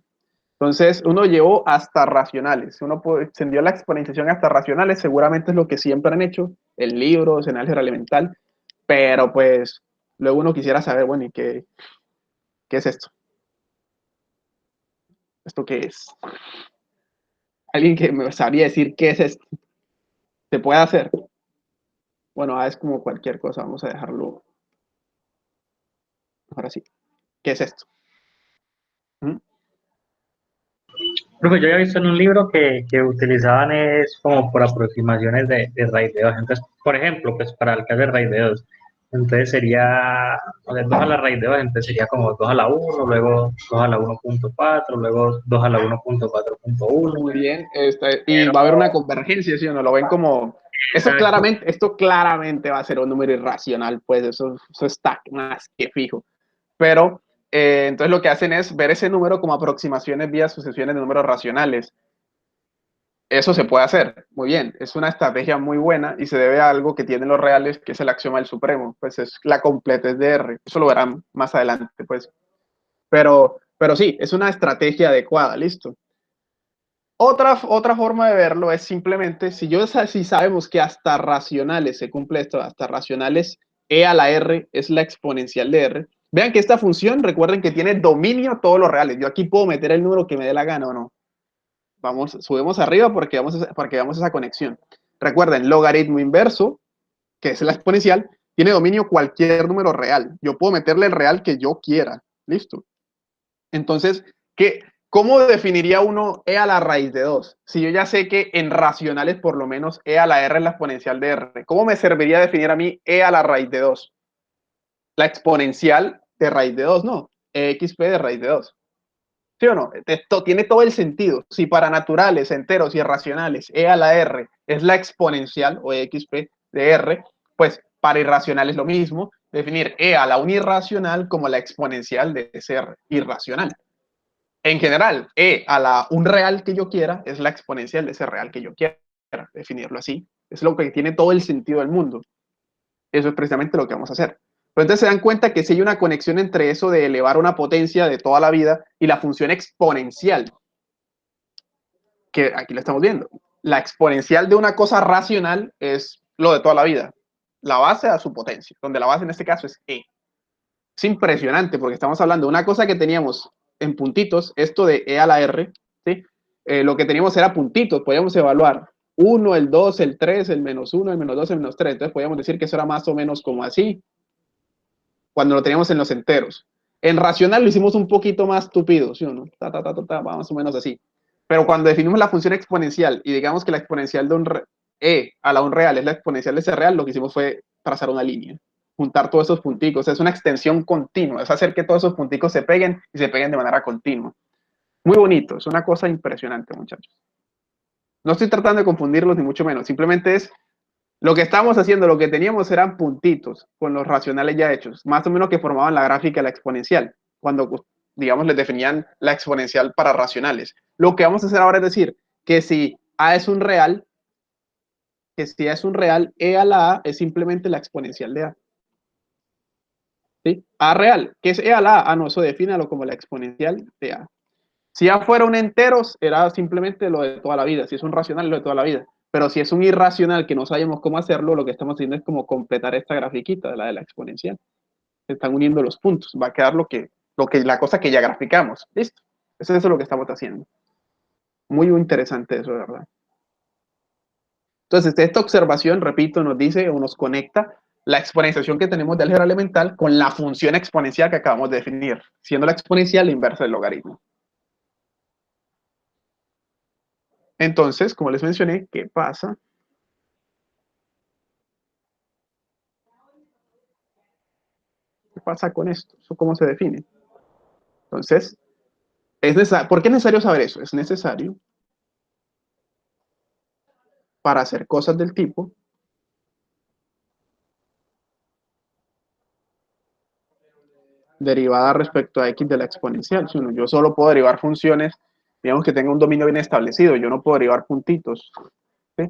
Entonces, uno llevó hasta racionales. Uno extendió la exponenciación hasta racionales, seguramente es lo que siempre han hecho en libros, en álgebra elemental, pero pues luego uno quisiera saber, bueno, ¿y qué es esto? ¿Esto qué es? ¿Alguien que me sabría decir qué es esto? ¿Se puede hacer? Bueno, es como cualquier cosa, vamos a dejarlo. Ahora sí. ¿Qué es esto? ¿Mm? Profe, yo había visto en un libro que utilizaban es como por aproximaciones de raíz de 2. Entonces, por ejemplo, pues para el caso de raíz de 2, entonces sería, o sea, 2 a la raíz de 2, entonces sería como 2 a la 1, luego 2 a la 1.4, luego 2 a la 1.4.1. Muy bien. Y Pero, va a haber una convergencia, ¿sí o no? Lo ven como... exacto, Esto claramente va a ser un número irracional, pues eso está más que fijo. Pero entonces lo que hacen es ver ese número como aproximaciones vía sucesiones de números racionales. Eso se puede hacer, muy bien, es una estrategia muy buena y se debe a algo que tienen los reales, que es el axioma del supremo, pues es la completez de R. Eso lo verán más adelante, pues. Pero sí, es una estrategia adecuada, listo. Otra forma de verlo es simplemente, si sabemos que hasta racionales se cumple esto, hasta racionales e a la r es la exponencial de r. Vean que esta función, recuerden que tiene dominio a todos los reales. Yo aquí puedo meter el número que me dé la gana o no. Subimos arriba porque veamos esa conexión. Recuerden, logaritmo inverso, que es la exponencial, tiene dominio cualquier número real. Yo puedo meterle el real que yo quiera. Listo. Entonces, ¿cómo definiría uno e a la raíz de 2? Si yo ya sé que en racionales, por lo menos, e a la r es la exponencial de r. ¿Cómo me serviría definir a mí e a la raíz de 2? La exponencial de raíz de 2, ¿no? exp de raíz de 2. ¿Sí o no? Esto tiene todo el sentido. Si para naturales, enteros y irracionales e a la r es la exponencial o exp de r, pues para irracionales lo mismo, definir e a la unirracional como la exponencial de ese r irracional. En general, e a la un real que yo quiera es la exponencial de ese real que yo quiera, definirlo así. Es lo que tiene todo el sentido del mundo. Eso es precisamente lo que vamos a hacer. Pero entonces se dan cuenta que si hay una conexión entre eso de elevar una potencia de toda la vida y la función exponencial, que aquí lo estamos viendo. La exponencial de una cosa racional es lo de toda la vida. La base a su potencia, donde la base en este caso es e. Es impresionante porque estamos hablando de una cosa que teníamos en puntitos, esto de e a la r, ¿sí? Lo que teníamos era puntitos, podíamos evaluar 1, el 2, el 3, el menos 1, el menos 2, el menos 3. Entonces podíamos decir que eso era más o menos como así, cuando lo teníamos en los enteros. En racional lo hicimos un poquito más tupido, ¿sí o no? Más o menos así. Pero cuando definimos la función exponencial y digamos que la exponencial de e a la un real es la exponencial de ese real, lo que hicimos fue trazar una línea, juntar todos esos punticos. Es una extensión continua, es hacer que todos esos punticos se peguen y se peguen de manera continua. Muy bonito, es una cosa impresionante, muchachos. No estoy tratando de confundirlos ni mucho menos, simplemente es lo que estábamos haciendo, lo que teníamos eran puntitos con los racionales ya hechos, más o menos que formaban la gráfica de la exponencial, cuando, digamos, les definían la exponencial para racionales. Lo que vamos a hacer ahora es decir que si A es un real, E a la A es simplemente la exponencial de A. ¿Sí? A real, ¿qué es E a la A? Ah, no, eso defínalo como la exponencial de A. Si A fuera un entero, era simplemente lo de toda la vida. Si es un racional, lo de toda la vida. Pero si es un irracional que no sabemos cómo hacerlo, lo que estamos haciendo es como completar esta grafiquita de la exponencial. Se están uniendo los puntos. Va a quedar la cosa que ya graficamos. ¿Listo? Eso es lo que estamos haciendo. Muy interesante eso, de verdad. Entonces, esta observación, repito, nos dice o nos conecta la exponenciación que tenemos de álgebra elemental con la función exponencial que acabamos de definir, siendo la exponencial la inversa del logaritmo. Entonces, como les mencioné, ¿qué pasa? ¿Qué pasa con esto? ¿Eso cómo se define? Entonces, ¿por qué es necesario saber eso? Es necesario para hacer cosas del tipo derivada respecto a x de la exponencial. Si yo solo puedo derivar funciones, digamos que tenga un dominio bien establecido, yo no puedo derivar puntitos. ¿Sí?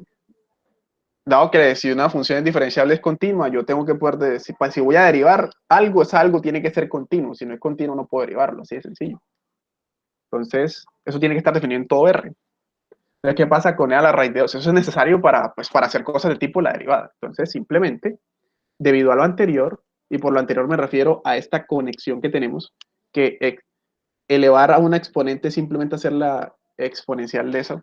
dado que si una función es diferenciable es continua, yo tengo que poder decir, si voy a derivar algo, es algo tiene que ser continuo. Si no es continuo, no puedo derivarlo, así de sencillo. Entonces, eso tiene que estar definido en todo R. Entonces, ¿qué pasa con E a la raíz de 2? Eso es necesario para hacer cosas de tipo la derivada. Entonces, simplemente, debido a lo anterior, y por lo anterior me refiero a esta conexión que tenemos, que elevar a una exponente simplemente hacer la exponencial de eso,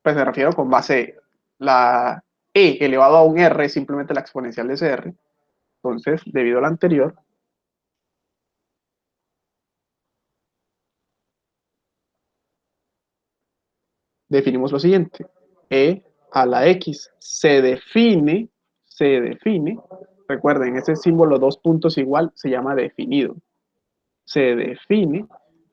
pues me refiero con base la E elevado a un R, simplemente la exponencial de ese R. Entonces, debido a lo anterior, definimos lo siguiente. E a la X se define, recuerden, ese símbolo dos puntos igual se llama definido. Se define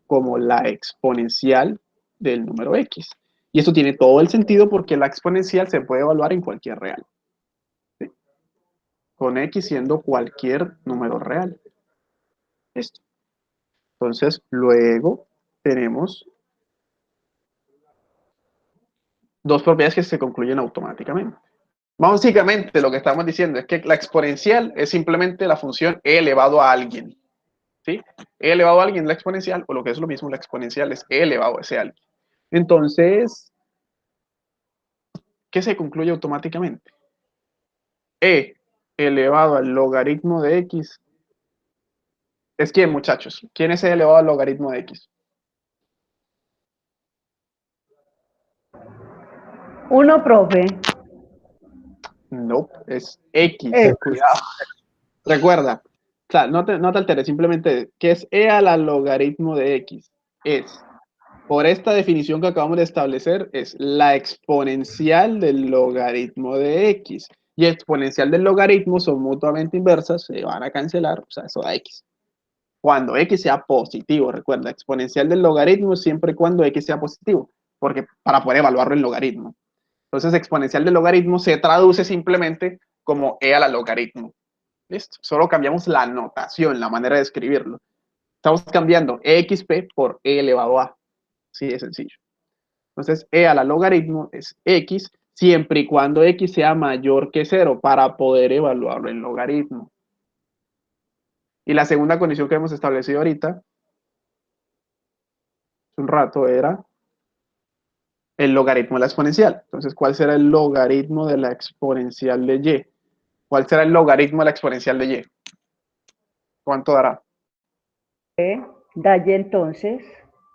como la exponencial del número X. Y eso tiene todo el sentido porque la exponencial se puede evaluar en cualquier real. ¿Sí? Con X siendo cualquier número real. Esto. Entonces, luego tenemos dos propiedades que se concluyen automáticamente. Básicamente, lo que estamos diciendo es que la exponencial es simplemente la función e elevado a alguien. ¿Sí? E elevado a alguien la exponencial, o lo que es lo mismo, la exponencial es e elevado a ese alguien. Entonces, ¿qué se concluye automáticamente? E elevado al logaritmo de X. ¿Es quién, muchachos? ¿Quién es e elevado al logaritmo de X? Uno, profe. No, es X. X. Cuidado. Recuerda, o sea, no te alteres, simplemente, ¿qué es e a la logaritmo de X? Es, por esta definición que acabamos de establecer, es la exponencial del logaritmo de X. Y exponencial del logaritmo son mutuamente inversas, se van a cancelar, o sea, eso da X. Cuando X sea positivo, recuerda, exponencial del logaritmo siempre y cuando X sea positivo, porque para poder evaluarlo en logaritmo. Entonces, exponencial del logaritmo se traduce simplemente como e a la logaritmo. ¿Listo? Solo cambiamos la notación, la manera de escribirlo. Estamos cambiando exp por e elevado a. Así de sencillo. Entonces, e a la logaritmo es x siempre y cuando x sea mayor que 0 para poder evaluarlo en logaritmo. Y la segunda condición que hemos establecido ahorita, hace un rato, era el logaritmo de la exponencial. Entonces, ¿cuál será el logaritmo de la exponencial de y? ¿Cuál será el logaritmo de la exponencial de y? ¿Cuánto dará? Da y entonces.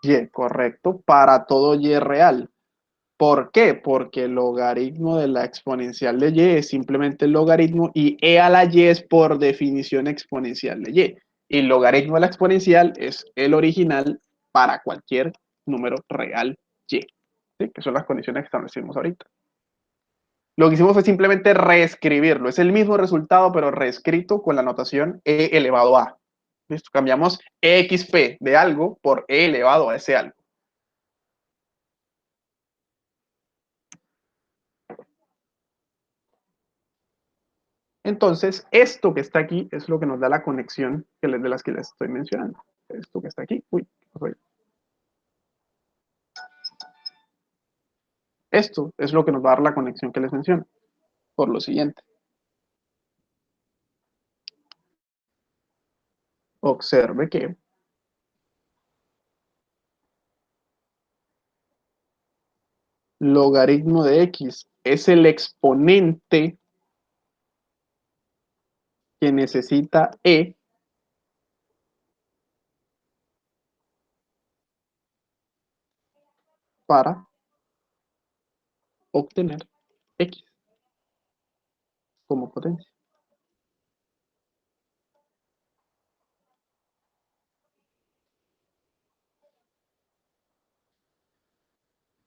Y, correcto, para todo y real. ¿Por qué? Porque el logaritmo de la exponencial de y es simplemente el logaritmo y e a la y es por definición exponencial de y. Y el logaritmo de la exponencial es el original para cualquier número real y. ¿Sí? Que son las condiciones que establecimos ahorita. Lo que hicimos fue simplemente reescribirlo. Es el mismo resultado, pero reescrito con la notación e elevado a. ¿Listo? Cambiamos exp de algo por e elevado a ese algo. Entonces, esto que está aquí es lo que nos da la conexión de las que les estoy mencionando. Esto que está aquí. Uy, esto es lo que nos va a dar la conexión que les menciono. Por lo siguiente. Observe que logaritmo de x es el exponente que necesita e para obtener x como potencia.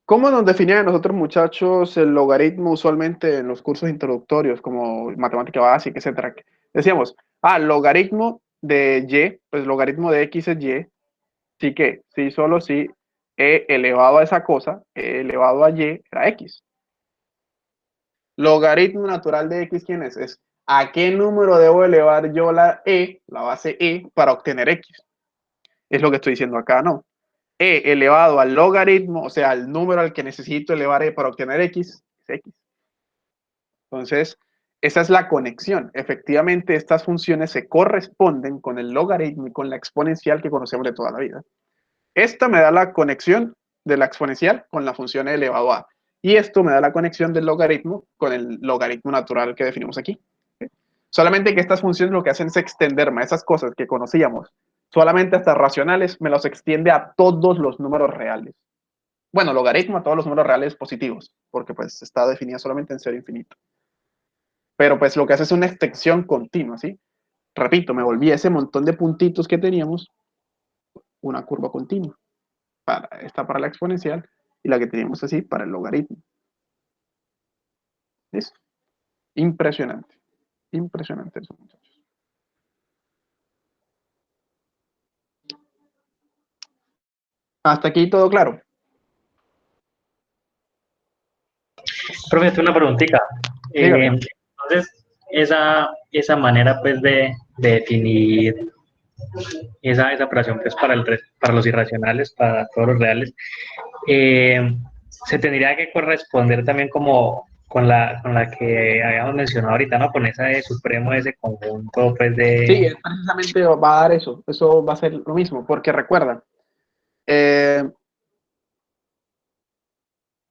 ¿Cómo nos definían a nosotros, muchachos, el logaritmo usualmente en los cursos introductorios, como matemática básica, etcétera? Decíamos, logaritmo de y, pues logaritmo de x es y, sí que, sí, solo si e elevado a esa cosa, e elevado a y, era x. Logaritmo natural de x, ¿quién es? Es a qué número debo elevar yo la base e, para obtener x. Es lo que estoy diciendo acá, ¿no? E elevado al logaritmo, o sea, al número al que necesito elevar e para obtener x, es x. Entonces, esa es la conexión. Efectivamente, estas funciones se corresponden con el logaritmo y con la exponencial que conocemos de toda la vida. Esta me da la conexión de la exponencial con la función elevado a. Y esto me da la conexión del logaritmo con el logaritmo natural que definimos aquí. Solamente que estas funciones lo que hacen es extenderme a esas cosas que conocíamos solamente hasta racionales, me los extiende a todos los números reales. Bueno, logaritmo a todos los números reales positivos, porque pues está definida solamente en cero infinito. Pero pues lo que hace es una extensión continua, ¿sí? Repito, me volví ese montón de puntitos que teníamos una curva continua. Esta para la exponencial y la que teníamos así para el logaritmo. ¿Listo? Impresionante. Impresionante eso, muchachos. Hasta aquí todo claro. Profe, una preguntita. Dígame. Entonces, esa manera pues de definir esa operación pues para los irracionales, para todos los reales, se tendría que corresponder también como con la que habíamos mencionado ahorita, ¿no? Con esa de supremo, ese conjunto pues de... Sí, precisamente va a dar eso. Eso va a ser lo mismo, porque recuerda,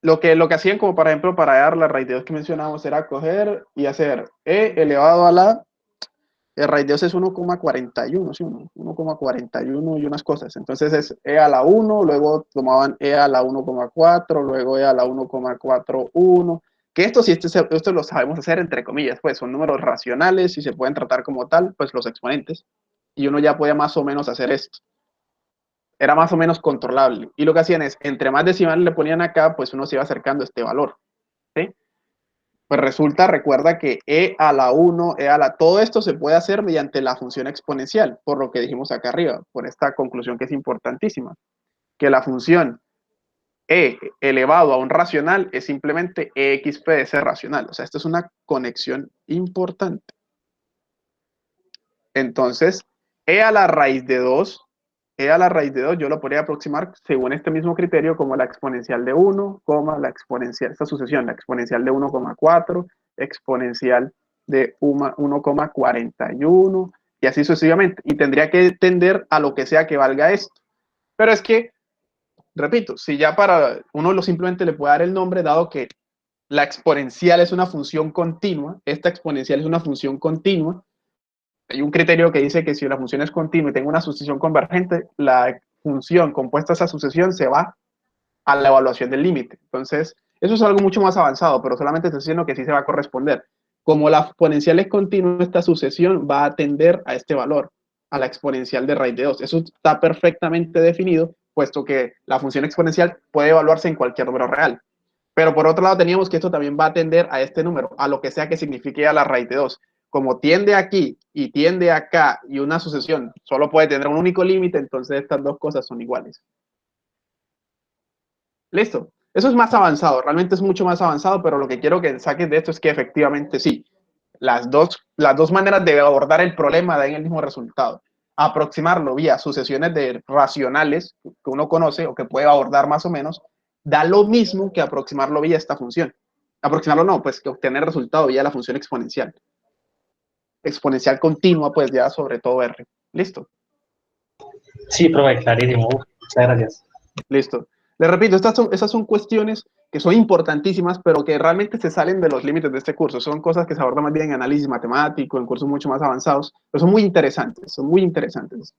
lo que hacían como por ejemplo para dar la raíz de 2 que mencionamos era coger y hacer e elevado a la raíz de 2 es 1,41, ¿sí? 1,41 y unas cosas. Entonces es e a la 1, luego tomaban e a la 1,4, luego e a la 1,41. Que esto sí, esto lo sabemos hacer entre comillas, pues son números racionales y se pueden tratar como tal, pues los exponentes. Y uno ya puede más o menos hacer esto. Era más o menos controlable. Y lo que hacían es, entre más decimales le ponían acá, pues uno se iba acercando a este valor. ¿Sí? Pues resulta, recuerda que e a la 1, todo esto se puede hacer mediante la función exponencial, por lo que dijimos acá arriba, por esta conclusión que es importantísima, que la función e elevado a un racional es simplemente exp de ese racional. O sea, esto es una conexión importante. Entonces, e a la raíz de 2 yo lo podría aproximar según este mismo criterio como la exponencial de 1, la exponencial, esta sucesión, la exponencial de 1,4, exponencial de 1,41 y así sucesivamente. Y tendría que tender a lo que sea que valga esto. Pero es que, repito, si ya para uno simplemente le puede dar el nombre, dado que la exponencial es una función continua, esta exponencial es una función continua, hay un criterio que dice que si la función es continua y tengo una sucesión convergente, la función compuesta a esa sucesión se va a la evaluación del límite. Entonces, eso es algo mucho más avanzado, pero solamente estoy diciendo que sí se va a corresponder. Como la exponencial es continua, esta sucesión va a tender a este valor, a la exponencial de raíz de 2. Eso está perfectamente definido, puesto que la función exponencial puede evaluarse en cualquier número real. Pero por otro lado teníamos que esto también va a tender a este número, a lo que sea que signifique a la raíz de 2. Como tiende aquí y tiende acá y una sucesión solo puede tener un único límite, entonces estas dos cosas son iguales. Listo. Eso es más avanzado, realmente es mucho más avanzado, pero lo que quiero que saques de esto es que efectivamente sí, las dos maneras de abordar el problema dan el mismo resultado. Aproximarlo vía sucesiones de racionales que uno conoce o que puede abordar más o menos, da lo mismo que aproximarlo vía esta función. Aproximarlo no, pues que obtener el resultado vía la función exponencial. Exponencial continua, pues ya sobre todo R. ¿Listo? Sí, profe, clarísimo. Muchas gracias. Listo. Les repito, esas son cuestiones que son importantísimas, pero que realmente se salen de los límites de este curso. Son cosas que se abordan más bien en análisis matemático, en cursos mucho más avanzados, pero son muy interesantes, son muy interesantes.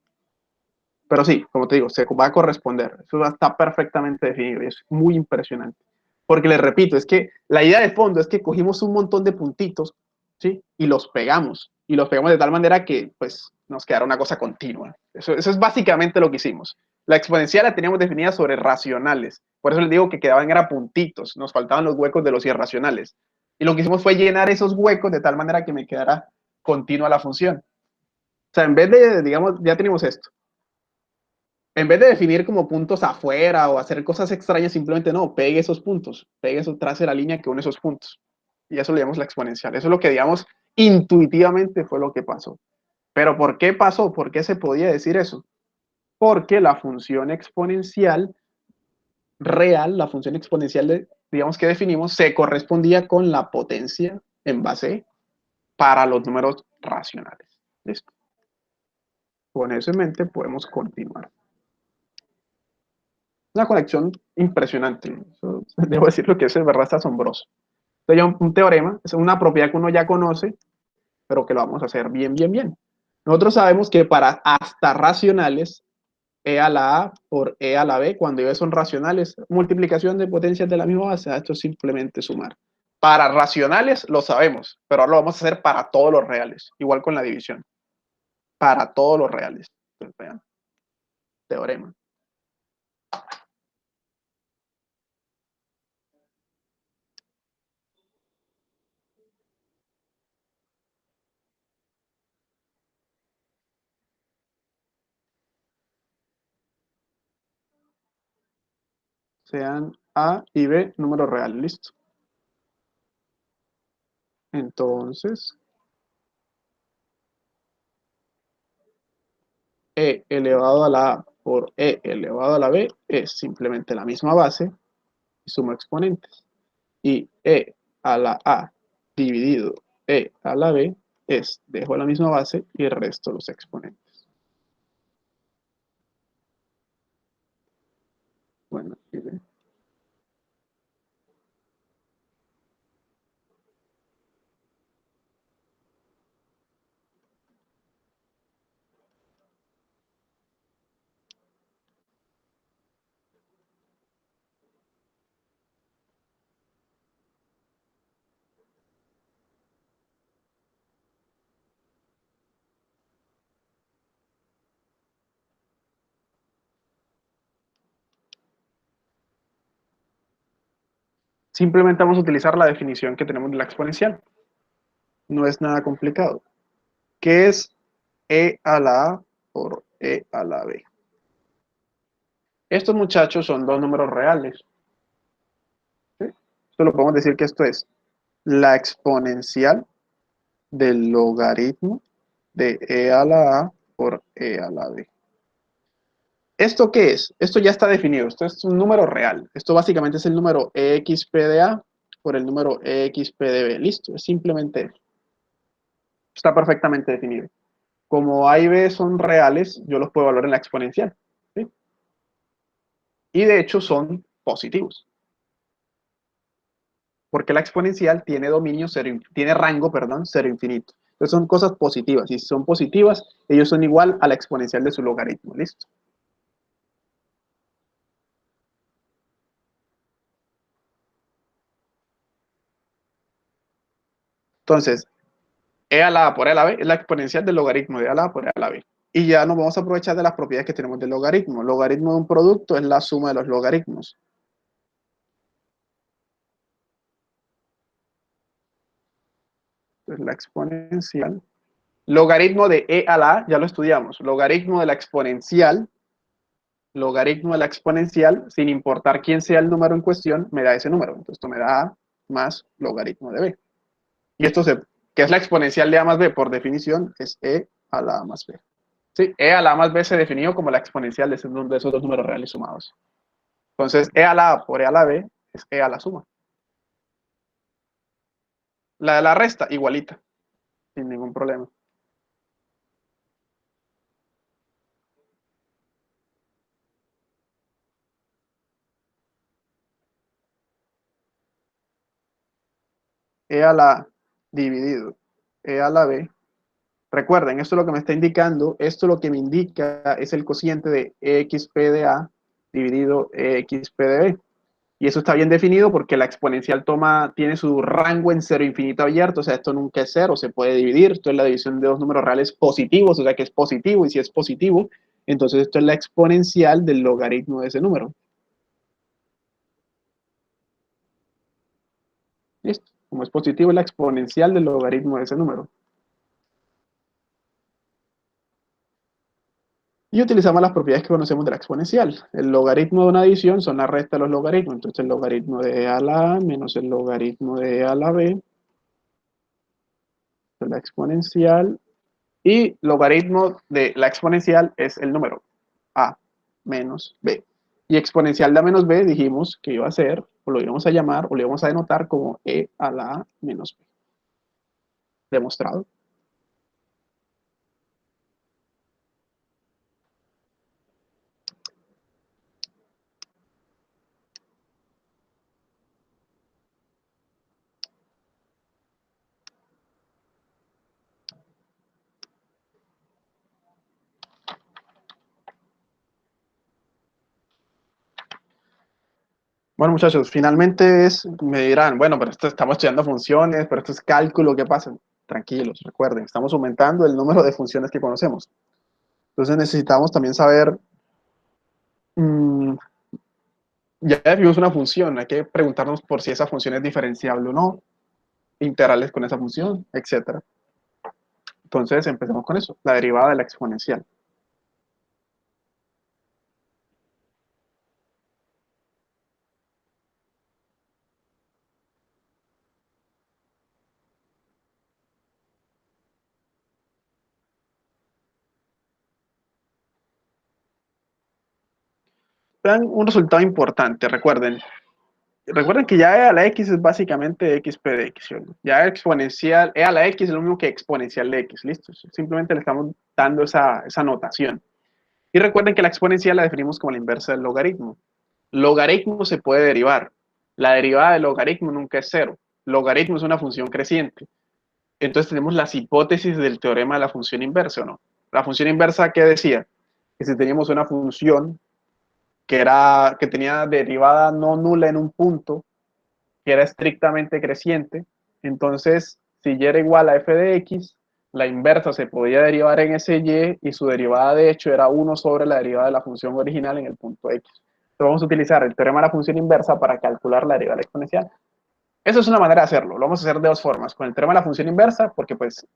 Pero sí, como te digo, se va a corresponder. Eso está perfectamente definido y es muy impresionante. Porque les repito, es que la idea de fondo es que cogimos un montón de puntitos, ¿sí? Y los pegamos. Y los pegamos de tal manera que, pues, nos quedara una cosa continua. Eso es básicamente lo que hicimos. La exponencial la teníamos definida sobre racionales. Por eso les digo que quedaban era puntitos. Nos faltaban los huecos de los irracionales. Y lo que hicimos fue llenar esos huecos de tal manera que me quedara continua la función. O sea, en vez de, digamos, ya tenemos esto. En vez de definir como puntos afuera o hacer cosas extrañas, simplemente no, pegue esos puntos, pegue eso, trace la línea que une esos puntos. Y eso le llamamos la exponencial. Eso es lo que, digamos, intuitivamente fue lo que pasó. Pero ¿por qué pasó? ¿Por qué se podía decir eso? Porque la función exponencial real, la función exponencial, digamos que definimos, se correspondía con la potencia en base para los números racionales. ¿Listo? Con eso en mente podemos continuar. Una conexión impresionante. Eso, debo decirlo que eso de verdad está asombroso. Entonces, ya un teorema es una propiedad que uno ya conoce, pero que lo vamos a hacer bien, bien, bien. Nosotros sabemos que para hasta racionales, E a la A por E a la B, cuando ellos son racionales, multiplicación de potencias de la misma base, esto es simplemente sumar. Para racionales lo sabemos, pero ahora lo vamos a hacer para todos los reales, igual con la división. Para todos los reales. Entonces, vean, teorema. Sean A y B números reales, listo. Entonces, E elevado a la A por E elevado a la B es simplemente la misma base y suma exponentes. Y E a la A dividido E a la B es, dejo la misma base y resto los exponentes. Bueno, aquí ve. Simplemente vamos a utilizar la definición que tenemos de la exponencial. No es nada complicado. ¿Qué es E a la A por E a la B? Estos muchachos son dos números reales. ¿Sí? Esto lo podemos decir que esto es la exponencial del logaritmo de E a la A por E a la B. ¿Esto qué es? Esto ya está definido. Esto es un número real. Esto básicamente es el número exp de A por el número exp de B. Listo, es simplemente eso. Está perfectamente definido. Como A y B son reales, yo los puedo evaluar en la exponencial. ¿Sí? Y de hecho son positivos. Porque la exponencial tiene dominio cero, tiene rango, perdón, cero infinito. Entonces son cosas positivas. Y si son positivas, ellos son igual a la exponencial de su logaritmo. ¿Listo? Entonces, E a la A por E a la B es la exponencial del logaritmo de E a la A por E a la B. Y ya nos vamos a aprovechar de las propiedades que tenemos del logaritmo. El logaritmo de un producto es la suma de los logaritmos. Entonces, la exponencial. Logaritmo de E a la A, ya lo estudiamos. Logaritmo de la exponencial, sin importar quién sea el número en cuestión, me da ese número. Entonces, esto me da A más logaritmo de B. Y esto, que es la exponencial de A más B, por definición, es E a la A más B. Sí, E a la A más B se definió como la exponencial de esos dos números reales sumados. Entonces, E a la A por E a la B es E a la suma. La de la resta, igualita, sin ningún problema. E a la A dividido E a la B. Recuerden, esto es lo que me está indicando, esto lo que me indica es el cociente de exp de A dividido exp de B. Y eso está bien definido porque la exponencial tiene su rango en cero infinito abierto, o sea, esto nunca es cero, se puede dividir, esto es la división de dos números reales positivos, o sea que es positivo, y si es positivo, entonces esto es la exponencial del logaritmo de ese número. ¿Listo? Como es positivo, es la exponencial del logaritmo de ese número. Y utilizamos las propiedades que conocemos de la exponencial. El logaritmo de una adición son la resta de los logaritmos. Entonces el logaritmo de E a la A menos el logaritmo de E a la B. Es la exponencial. Y logaritmo de la exponencial es el número A menos B. Y exponencial de A menos B dijimos que iba a ser, o lo íbamos a llamar, o lo íbamos a denotar como E a la A menos B. demostrado. Bueno, muchachos, finalmente me dirán, bueno, pero esto estamos estudiando funciones, pero esto es cálculo, ¿qué pasa? Tranquilos, recuerden, estamos aumentando el número de funciones que conocemos. Entonces necesitamos también saber, mm, ya definimos una función, hay que preguntarnos por si esa función es diferenciable o no, integrales con esa función, etcétera. Entonces empecemos con eso, la derivada de la exponencial. Vean un resultado importante, recuerden que ya e a la x es básicamente xp de x, ¿sí? Ya exponencial, e a la x es lo mismo que exponencial de x, ¿listo? Simplemente le estamos dando esa notación. Y recuerden que la exponencial la definimos como la inversa del logaritmo. Logaritmo se puede derivar. La derivada del logaritmo nunca es cero. Logaritmo es una función creciente. Entonces tenemos las hipótesis del teorema de la función inversa, ¿o no? La función inversa, ¿qué decía? Que si teníamos una función que tenía derivada no nula en un punto, que era estrictamente creciente, entonces si y era igual a f de x, la inversa se podía derivar en ese y su derivada de hecho era 1 sobre la derivada de la función original en el punto x. Entonces vamos a utilizar el teorema de la función inversa para calcular la derivada exponencial. Eso es una manera de hacerlo, lo vamos a hacer de dos formas, con el teorema de la función inversa, porque pues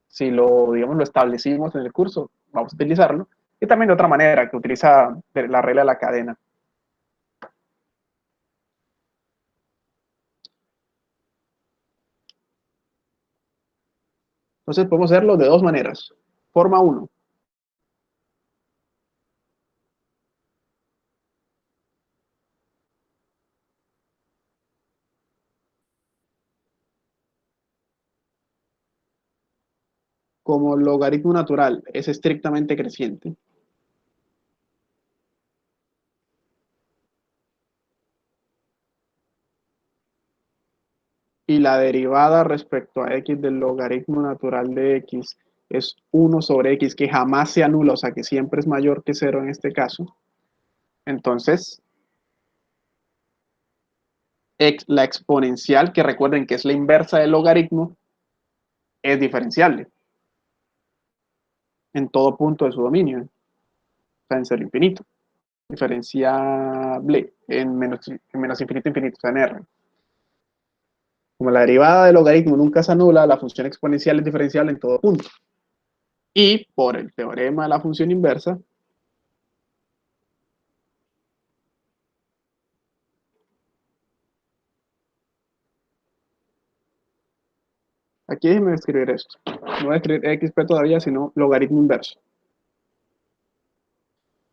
si digamos, lo establecimos en el curso, vamos a utilizarlo, y también de otra manera, que utiliza la regla de la cadena. Entonces podemos hacerlo de dos maneras. Forma 1. Como logaritmo natural es estrictamente creciente, y la derivada respecto a x del logaritmo natural de x es 1 sobre x, que jamás se anula, o sea que siempre es mayor que 0 en este caso, entonces la exponencial, que recuerden que es la inversa del logaritmo, es diferenciable en todo punto de su dominio, o sea, en 0 infinito, diferenciable en menos infinito infinito, o sea, en R. Como la derivada del logaritmo nunca se anula, la función exponencial es diferenciable en todo punto. Y por el teorema de la función inversa, aquí déjenme escribir esto. No voy a escribir xp todavía, sino logaritmo inverso.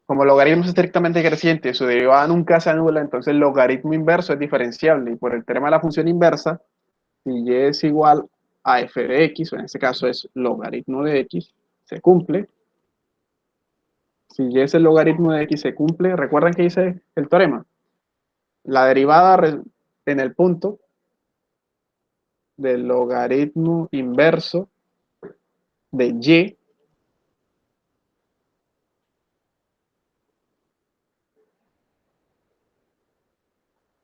Como logaritmo es estrictamente creciente, su derivada nunca se anula, entonces el logaritmo inverso es diferenciable. Y por el teorema de la función inversa, si y es igual a f de x, o en este caso es logaritmo de x, se cumple. Si y es el logaritmo de x se cumple, ¿recuerdan que dice el teorema? La derivada en el punto del logaritmo inverso de y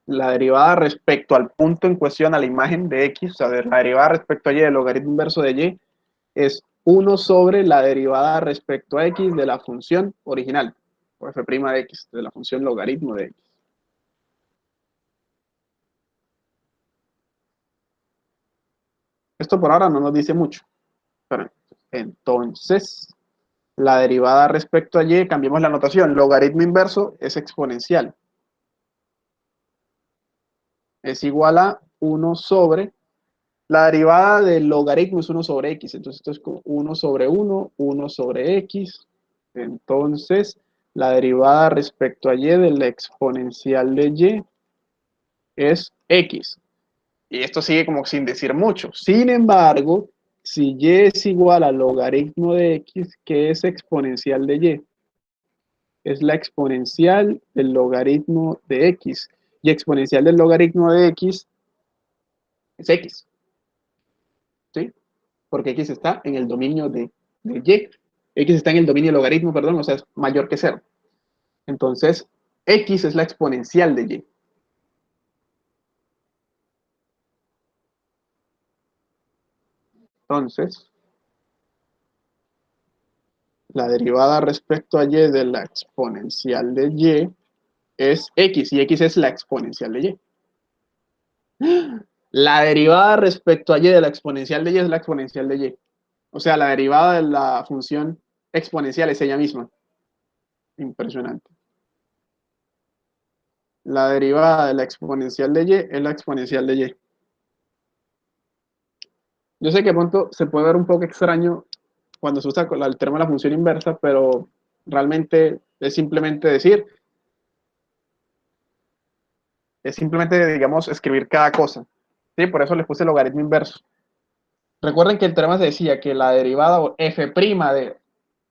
la derivada respecto al punto en cuestión, a la imagen de x, o sea, la derivada respecto a y del logaritmo inverso de y, es 1 sobre la derivada respecto a x de la función original, o f' de x, de la función logaritmo de x. Esto por ahora no nos dice mucho. Pero, entonces, la derivada respecto a y, cambiemos la notación, logaritmo inverso es exponencial. Es igual a 1 sobre, la derivada del logaritmo es 1 sobre x, entonces esto es como 1 sobre 1, 1 sobre x, entonces la derivada respecto a y de la exponencial de y es x. Y esto sigue como sin decir mucho. Sin embargo, si y es igual al logaritmo de x, ¿qué es exponencial de y? Es la exponencial del logaritmo de x. Y exponencial del logaritmo de x es x. ¿Sí? Porque x está en el dominio de y. X está en el dominio del logaritmo, perdón, o sea, es mayor que 0. Entonces, x es la exponencial de y. Entonces, la derivada respecto a y de la exponencial de y es x, y x es la exponencial de y. La derivada respecto a y de la exponencial de y es la exponencial de y. O sea, la derivada de la función exponencial es ella misma. Impresionante. La derivada de la exponencial de y es la exponencial de y. Yo sé que pronto se puede ver un poco extraño cuando se usa el término de la función inversa, pero realmente es simplemente decir, digamos, escribir cada cosa. ¿Sí? Por eso les puse el logaritmo inverso. Recuerden que el teorema se decía que la derivada o f' de,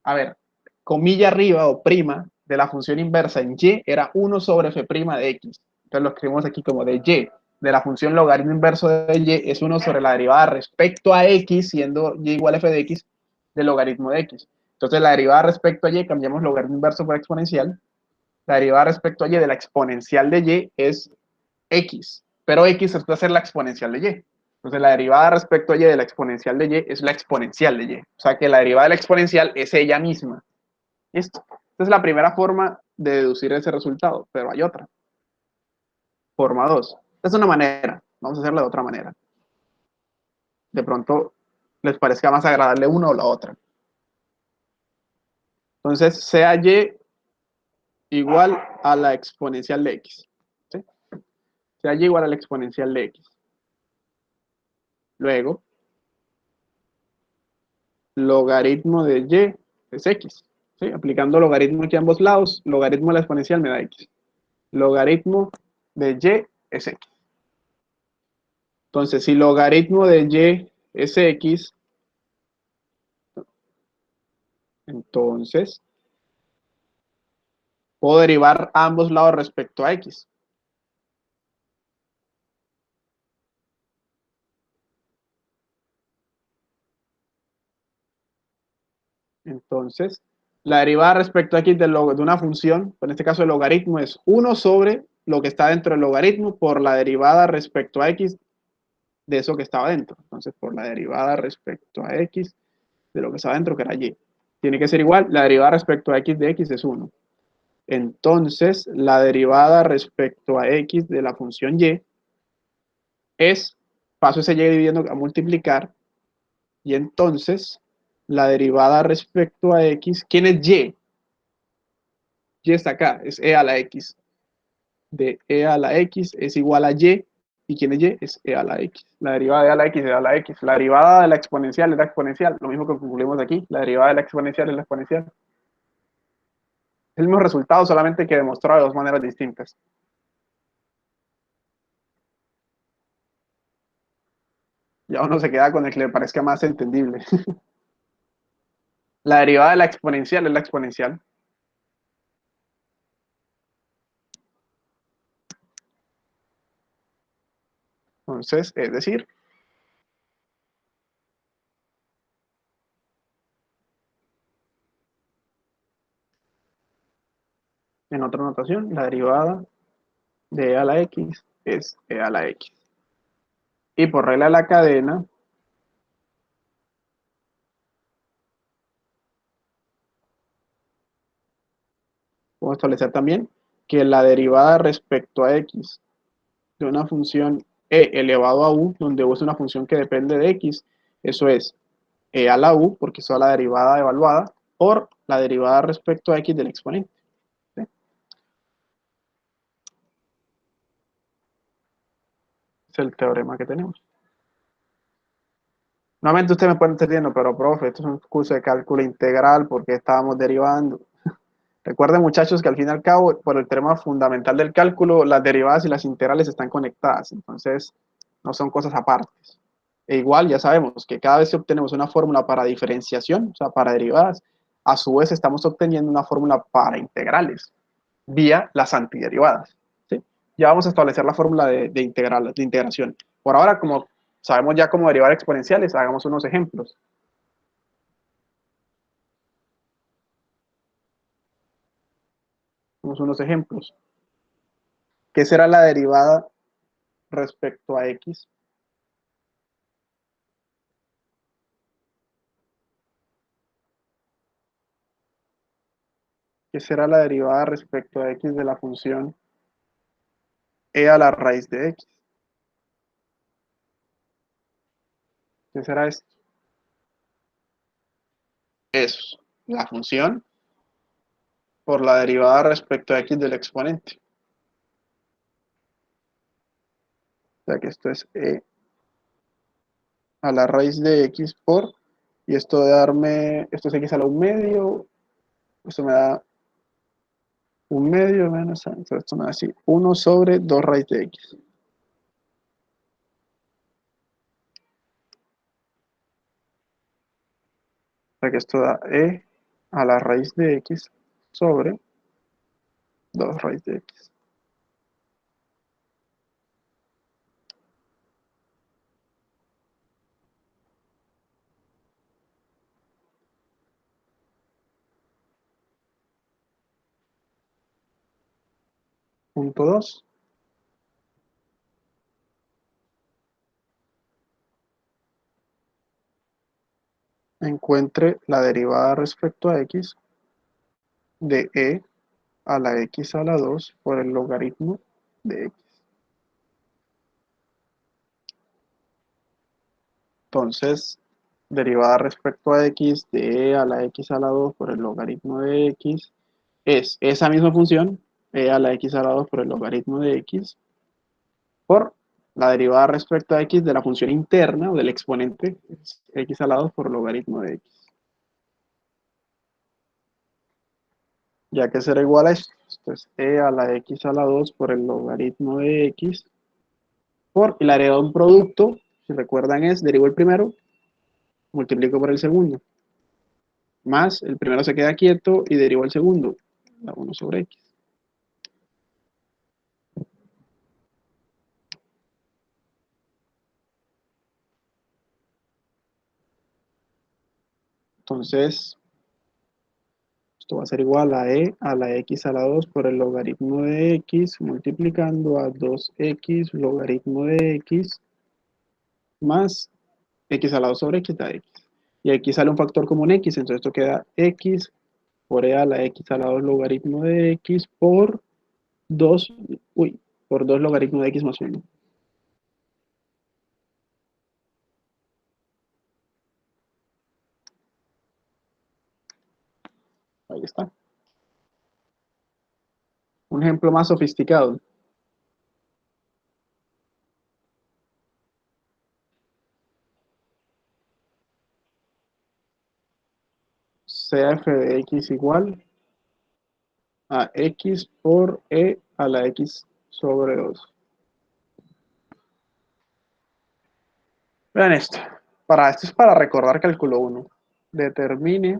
a ver, comilla arriba o prima de la función inversa en y era 1 sobre f' de x. Entonces lo escribimos aquí como de y. De la función logaritmo inverso de y es 1 sobre la derivada respecto a x, siendo y igual a f de x, del logaritmo de x. Entonces la derivada respecto a y, cambiamos logaritmo inverso por exponencial. La derivada respecto a y de la exponencial de y es x, pero x va a ser la exponencial de y. Entonces la derivada respecto a y de la exponencial de y es la exponencial de y. O sea que la derivada de la exponencial es ella misma. ¿Listo? Esta es la primera forma de deducir ese resultado, pero hay otra. Forma 2. Esta es una manera. Vamos a hacerla de otra manera. De pronto les parezca más agradable una o la otra. Entonces, sea y igual a la exponencial de x. ¿Sí? Sea y igual a la exponencial de x. Luego, logaritmo de y es x. ¿Sí? Aplicando logaritmo aquí a ambos lados, logaritmo de la exponencial me da x. Logaritmo de y es x. Entonces, si logaritmo de y es x, entonces puedo derivar a ambos lados respecto a x. Entonces, la derivada respecto a x de una función, en este caso el logaritmo, es 1 sobre lo que está dentro del logaritmo por la derivada respecto a x de eso que estaba dentro. Entonces, por la derivada respecto a x de lo que estaba dentro, que era y. Tiene que ser igual, la derivada respecto a x de x es 1. Entonces, la derivada respecto a x de la función y es, paso ese y dividiendo a multiplicar, y entonces la derivada respecto a x, ¿quién es y? Y está acá, es e a la x. De e a la x es igual a y, ¿y quién es y? Es e a la x. La derivada de e a la x es e a la x. La derivada de la exponencial es la exponencial, lo mismo que concluimos aquí, la derivada de la exponencial es la exponencial. Es el mismo resultado, solamente que demostrado de dos maneras distintas. Ya uno se queda con el que le parezca más entendible. La derivada de la exponencial es la exponencial. Entonces, es decir, en otra notación, la derivada de e a la x es e a la x. Y por regla de la cadena, puedo establecer también que la derivada respecto a x de una función e elevado a u, donde u es una función que depende de x, eso es e a la u, porque es la derivada evaluada, por la derivada respecto a x del exponente. ¿Sí? Es el teorema que tenemos. Nuevamente usted me puede entendiendo, pero profe, esto es un curso de cálculo integral, porque estábamos derivando. Recuerden, muchachos, que al fin y al cabo, por el teorema fundamental del cálculo, las derivadas y las integrales están conectadas, entonces no son cosas aparte. E igual ya sabemos que cada vez que obtenemos una fórmula para diferenciación, o sea, para derivadas, a su vez estamos obteniendo una fórmula para integrales vía las antiderivadas. ¿Sí? Ya vamos a establecer la fórmula de integración. Por ahora, como sabemos ya cómo derivar exponenciales, hagamos unos ejemplos. Hagamos unos ejemplos. ¿Qué será la derivada respecto a x? ¿Qué será la derivada respecto a x de la función e a la raíz de x? ¿Qué será esto? Es la función por la derivada respecto a x del exponente. O sea que esto es e a la raíz de x por, y esto de darme, esto es x a la 1/2, esto me da 1/2 menos, entonces esto me da así, 1 sobre 2 raíz de x. O sea que esto da e a la raíz de x sobre 2 raíz de x. Punto 2. Encuentre la derivada respecto a x de e a la x a la 2 por el logaritmo de x. Entonces, derivada respecto a x de e a la x a la 2 por el logaritmo de x es esa misma función, e a la x a la 2 por el logaritmo de x, por la derivada respecto a x de la función interna o del exponente x a la 2 por el logaritmo de x. Ya que será igual a esto. Esto es e a la x a la 2 por el logaritmo de x, por, y la heredad de un producto, si recuerdan es, derivo el primero, multiplico por el segundo, más el primero se queda quieto y derivo el segundo, la 1 sobre x. Entonces, esto va a ser igual a e a la x a la 2 por el logaritmo de x multiplicando a 2x logaritmo de x más x a la 2 sobre x da x. Y aquí sale un factor común x, entonces esto queda x por e a la x a la 2 logaritmo de x por 2, uy, por 2 logaritmo de x más 1. Ahí está. Un ejemplo más sofisticado. CF de x igual a x por e a la x sobre 2. Vean esto. Esto es para recordar cálculo 1. Determine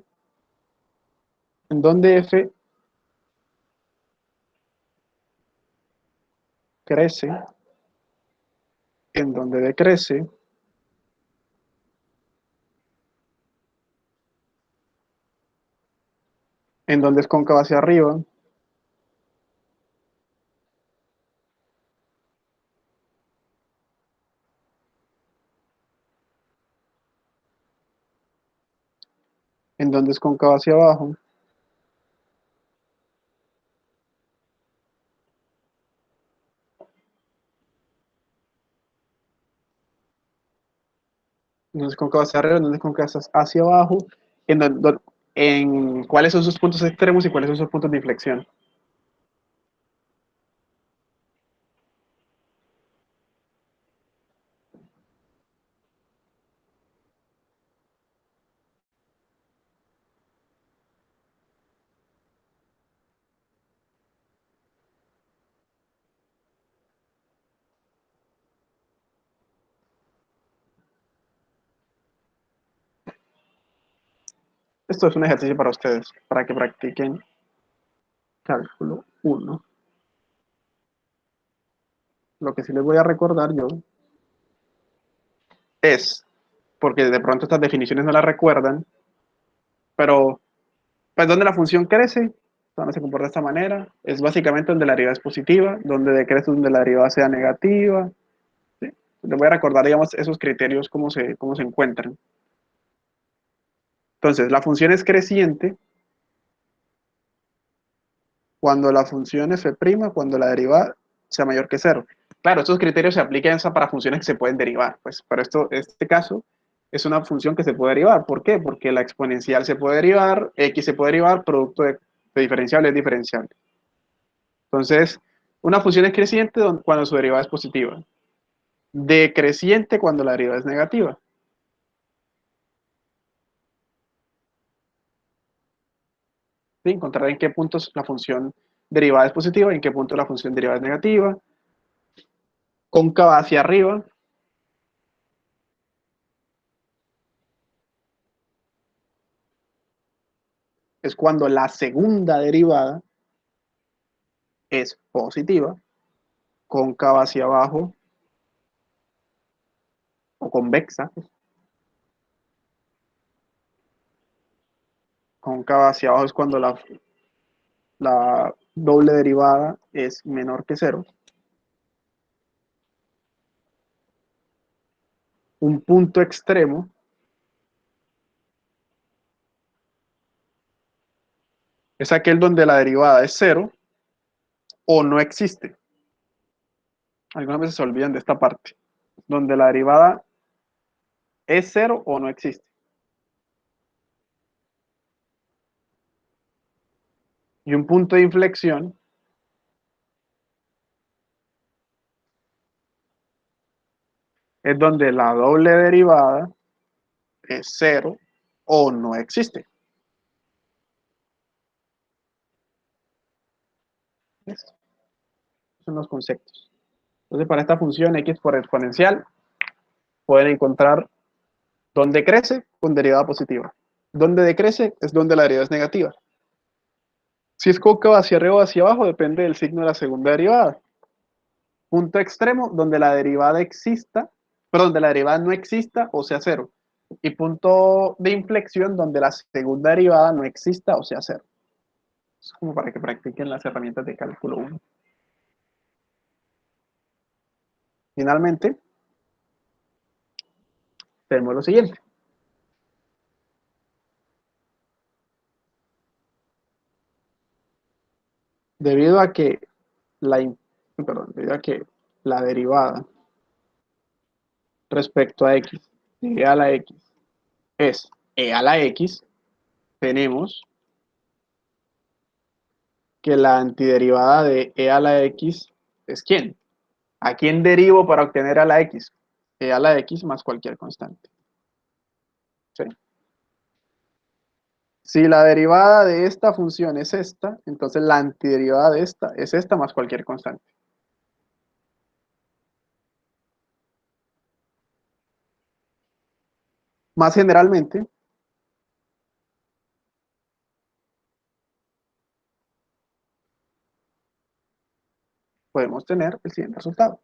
en dónde f crece, en dónde decrece, en dónde es cóncava hacia arriba, en dónde es cóncava hacia abajo, en dónde es cóncava hacia arriba, en dónde es cóncava hacia abajo, en cuáles son sus puntos extremos y cuáles son sus puntos de inflexión. Esto es un ejercicio para ustedes, para que practiquen cálculo 1. Lo que sí les voy a recordar yo es, porque de pronto estas definiciones no las recuerdan, pero pues donde la función crece, donde se comporta de esta manera, es básicamente donde la derivada es positiva, donde decrece donde la derivada sea negativa. ¿Sí? Les voy a recordar, digamos, esos criterios, cómo se encuentran. Entonces, la función es creciente cuando la función f', cuando la derivada sea mayor que cero. Claro, estos criterios se aplican para funciones que se pueden derivar, pues, pero este caso es una función que se puede derivar. ¿Por qué? Porque la exponencial se puede derivar, x se puede derivar, producto de diferenciable es diferenciable. Entonces, una función es creciente cuando su derivada es positiva, decreciente cuando la derivada es negativa. ¿Sí? Encontrar en qué puntos la función derivada es positiva y en qué punto la función derivada es negativa. Cóncava hacia arriba. Es cuando la segunda derivada es positiva. Cóncava hacia abajo o convexa. Cóncava hacia abajo es cuando la doble derivada es menor que cero. Un punto extremo es aquel donde la derivada es cero o no existe. Algunas veces se olvidan de esta parte, donde la derivada es cero o no existe. Y un punto de inflexión es donde la doble derivada es cero o no existe. Estos son los conceptos. Entonces, para esta función x por exponencial, pueden encontrar dónde crece con derivada positiva. Donde decrece es donde la derivada es negativa. Si es cóncava hacia arriba o hacia abajo, depende del signo de la segunda derivada. Punto extremo, donde la derivada exista, perdón, donde la derivada no exista o sea cero. Y punto de inflexión, donde la segunda derivada no exista o sea cero. Es como para que practiquen las herramientas de cálculo 1. Finalmente, tenemos lo siguiente. Debido a que debido a que la derivada respecto a x de e a la x es e a la x, tenemos que la antiderivada de e a la x es ¿quién? ¿A quién derivo para obtener a la x? E a la x más cualquier constante. ¿Sí? Si la derivada de esta función es esta, entonces la antiderivada de esta es esta más cualquier constante. Más generalmente, podemos tener el siguiente resultado.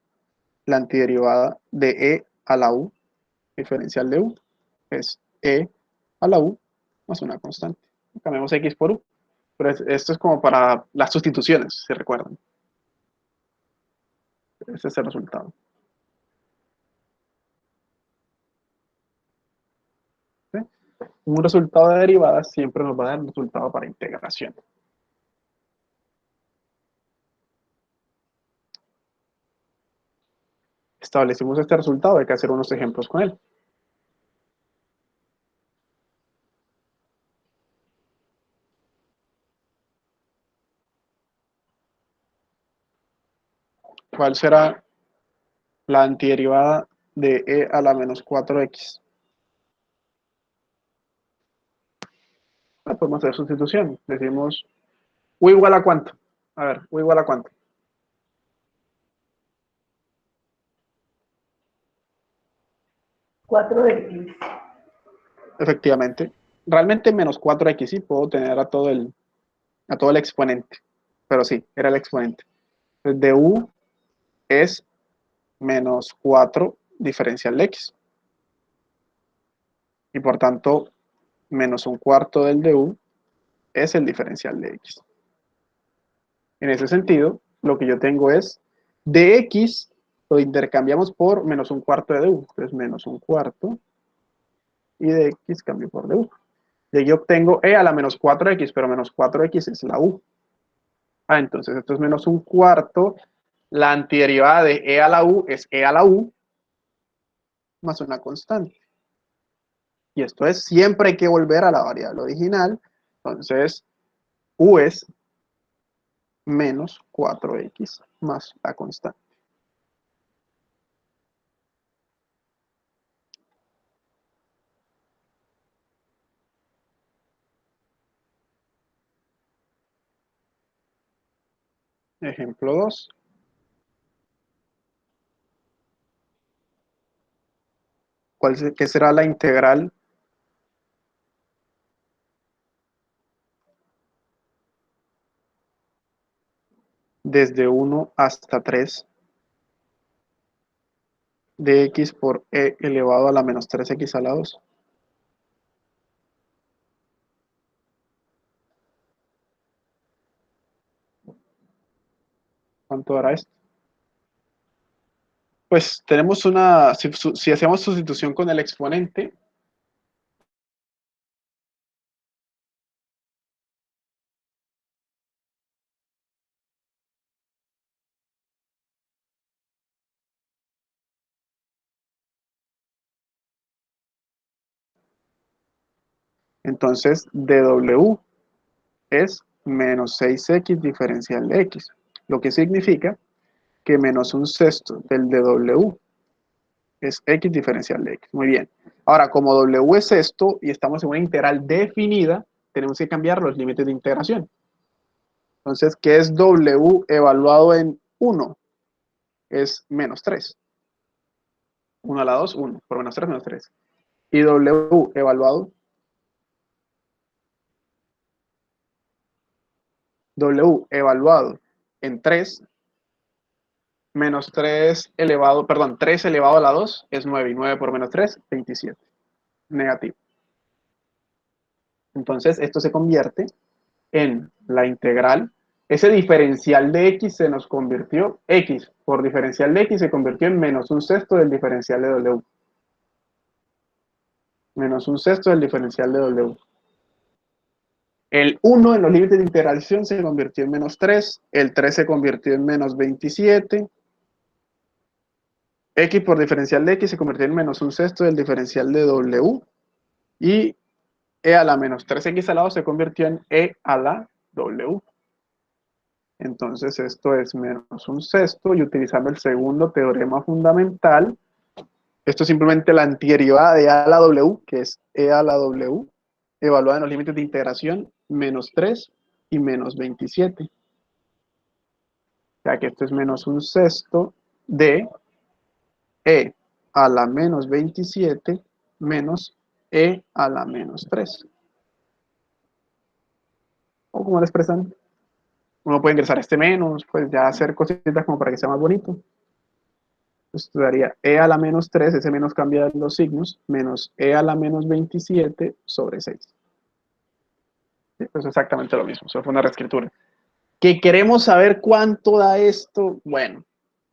La antiderivada de e a la u diferencial de u es e a la u más una constante. Cambiamos x por u. Pero esto es como para las sustituciones, si recuerdan. Ese es el resultado. ¿Sí? Un resultado de derivadas siempre nos va a dar un resultado para integración. Establecimos este resultado, hay que hacer unos ejemplos con él. ¿Cuál será la antiderivada de e a la menos 4x? Podemos hacer sustitución. Decimos u igual a cuánto. A ver, u igual a cuánto. 4x. Efectivamente. realmente menos 4x, sí, puedo tener a todo el exponente, pero sí, era el exponente. Entonces, du es menos 4 diferencial de x. Y por tanto, menos un cuarto del du es el diferencial de x. En ese sentido, lo que yo tengo es dx, lo intercambiamos por menos un cuarto de du. Entonces, menos un cuarto y de x cambio por du. Y aquí obtengo e a la menos 4x, pero menos 4x es la u. Entonces esto es menos un cuarto. La antiderivada de e a la u es e a la u más una constante. Y esto es, siempre hay que volver a la variable original. Entonces, u es menos 4x más la constante. Ejemplo 2. ¿Qué será la integral desde 1 hasta 3 de x por e elevado a la menos 3x a la 2? ¿Cuánto dará esto? Pues tenemos una, si hacemos sustitución con el exponente, entonces dw es menos 6x diferencial de x, lo que significa que menos un sexto del dw es x diferencial de x. Muy bien. Ahora, como w es esto y estamos en una integral definida, tenemos que cambiar los límites de integración. Entonces, ¿qué es w evaluado en 1? Es menos 3. 1 a la 2, 1. Por menos 3, menos 3. Y w evaluado en 3, menos 3 elevado, perdón, 3 elevado a la 2 es 9. Y 9 por menos 3, 27. Negativo. Entonces, esto se convierte en la integral. Ese diferencial de x se nos convirtió, x por diferencial de x se convirtió en menos un sexto del diferencial de w. Menos un sexto del diferencial de w. El 1 en los límites de integración se convirtió en menos 3, el 3 se convirtió en menos 27, x por diferencial de x se convirtió en menos un sexto del diferencial de w, y e a la menos 3x al lado se convirtió en e a la w. Entonces esto es menos un sexto, y utilizando el segundo teorema fundamental, esto es simplemente la antiderivada de a a la w, que es e a la w, evaluada en los límites de integración, menos 3 y menos 27. O sea que esto es menos un sexto de e a la menos 27 menos e a la menos 3. ¿O cómo lo expresan? Uno puede ingresar este menos, pues ya hacer cositas como para que sea más bonito. Esto daría e a la menos 3, ese menos cambia los signos, menos e a la menos 27 sobre 6. Sí, pues exactamente lo mismo, eso fue una reescritura. ¿Que queremos saber cuánto da esto? Bueno,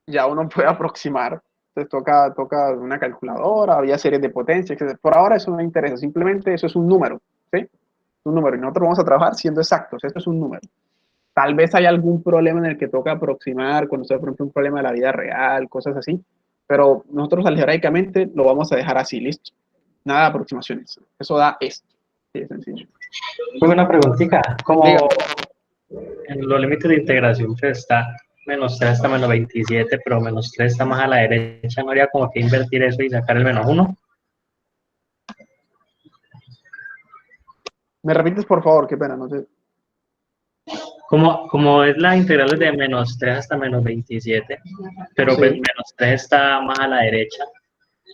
ya uno puede aproximar. Entonces toca una calculadora, había series de potencia, etc. Por ahora eso no me interesa, simplemente eso es un número, ¿sí? Un número, y nosotros vamos a trabajar siendo exactos, esto es un número. Tal vez hay algún problema en el que toca aproximar, cuando sea, por ejemplo, un problema de la vida real, cosas así, pero nosotros algebraicamente lo vamos a dejar así, listo. Nada de aproximaciones, eso da esto, sí, es sencillo. Muy buena preguntita. Como Dígame. en los límites de integración pues está menos 3 hasta menos 27, pero menos 3 está más a la derecha, ¿no habría como que invertir eso y sacar el menos 1? ¿Me repites, por favor? Qué pena, no sé. Como es la integral de menos 3 hasta menos 27, pero pues Sí. menos 3 está más a la derecha,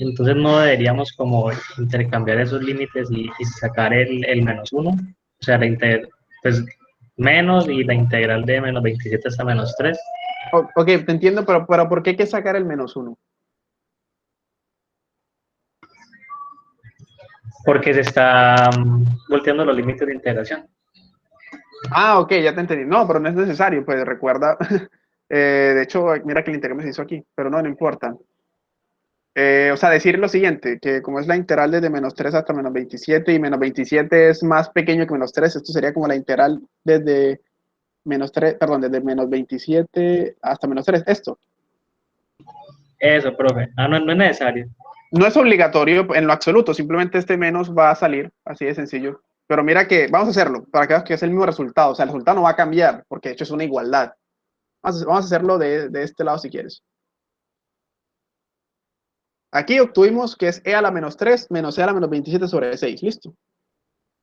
Entonces no deberíamos como intercambiar esos límites y sacar el menos uno, o sea, pues menos y la integral de menos 27 hasta menos 3. Ok, te entiendo, pero ¿por qué hay que sacar el menos 1? Porque se están volteando los límites de integración. Ah, ok, ya te entendí. No, pero no es necesario, pues recuerda. De hecho, mira que el intercambio se hizo aquí, pero no importa. O sea, decir lo siguiente, que como es la integral desde menos 3 hasta menos 27 y menos 27 es más pequeño que menos 3, esto sería como la integral desde menos 3, perdón, desde menos 27 hasta menos 3, esto. Eso, profe. Ah, no, no es necesario. No es obligatorio en lo absoluto, simplemente este menos va a salir, así de sencillo. Pero mira que vamos a hacerlo para que veas que es el mismo resultado, o sea, el resultado no va a cambiar, porque de hecho es una igualdad. Vamos a hacerlo de este lado si quieres. Aquí obtuvimos que es e a la menos 3 menos e a la menos 27 sobre 6, listo.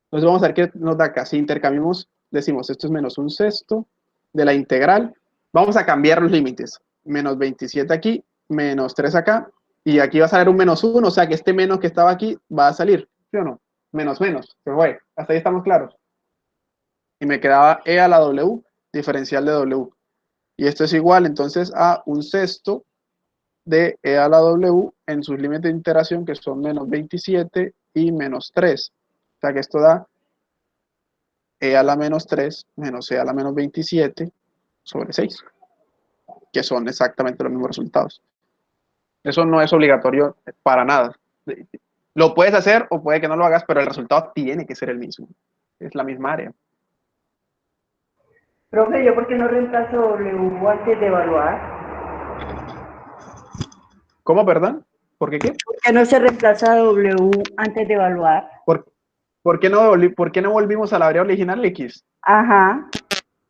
Entonces vamos a ver qué nos da acá. Si intercambiamos, decimos esto es menos un sexto de la integral. Vamos a cambiar los límites. Menos 27 aquí, menos 3 acá, y aquí va a salir un menos 1, o sea que este menos que estaba aquí va a salir, ¿sí o no? Menos, se fue. Hasta ahí estamos claros. Y me quedaba e a la w, diferencial de w. Y esto es igual entonces a un sexto de e a la w en sus límites de iteración, que son menos 27 y menos 3. O sea que esto da e a la menos 3 menos e a la menos 27 sobre 6, que son exactamente los mismos resultados. Eso no es obligatorio para nada. Lo puedes hacer o puede que no lo hagas, pero el resultado tiene que ser el mismo. Es la misma área. Profe, ¿yo por qué no reemplazo W antes de evaluar? ¿Cómo, perdón? ¿Por qué qué? ¿Por qué no se reemplaza W antes de evaluar? ¿Por qué no volvimos a la variable original X? Ajá.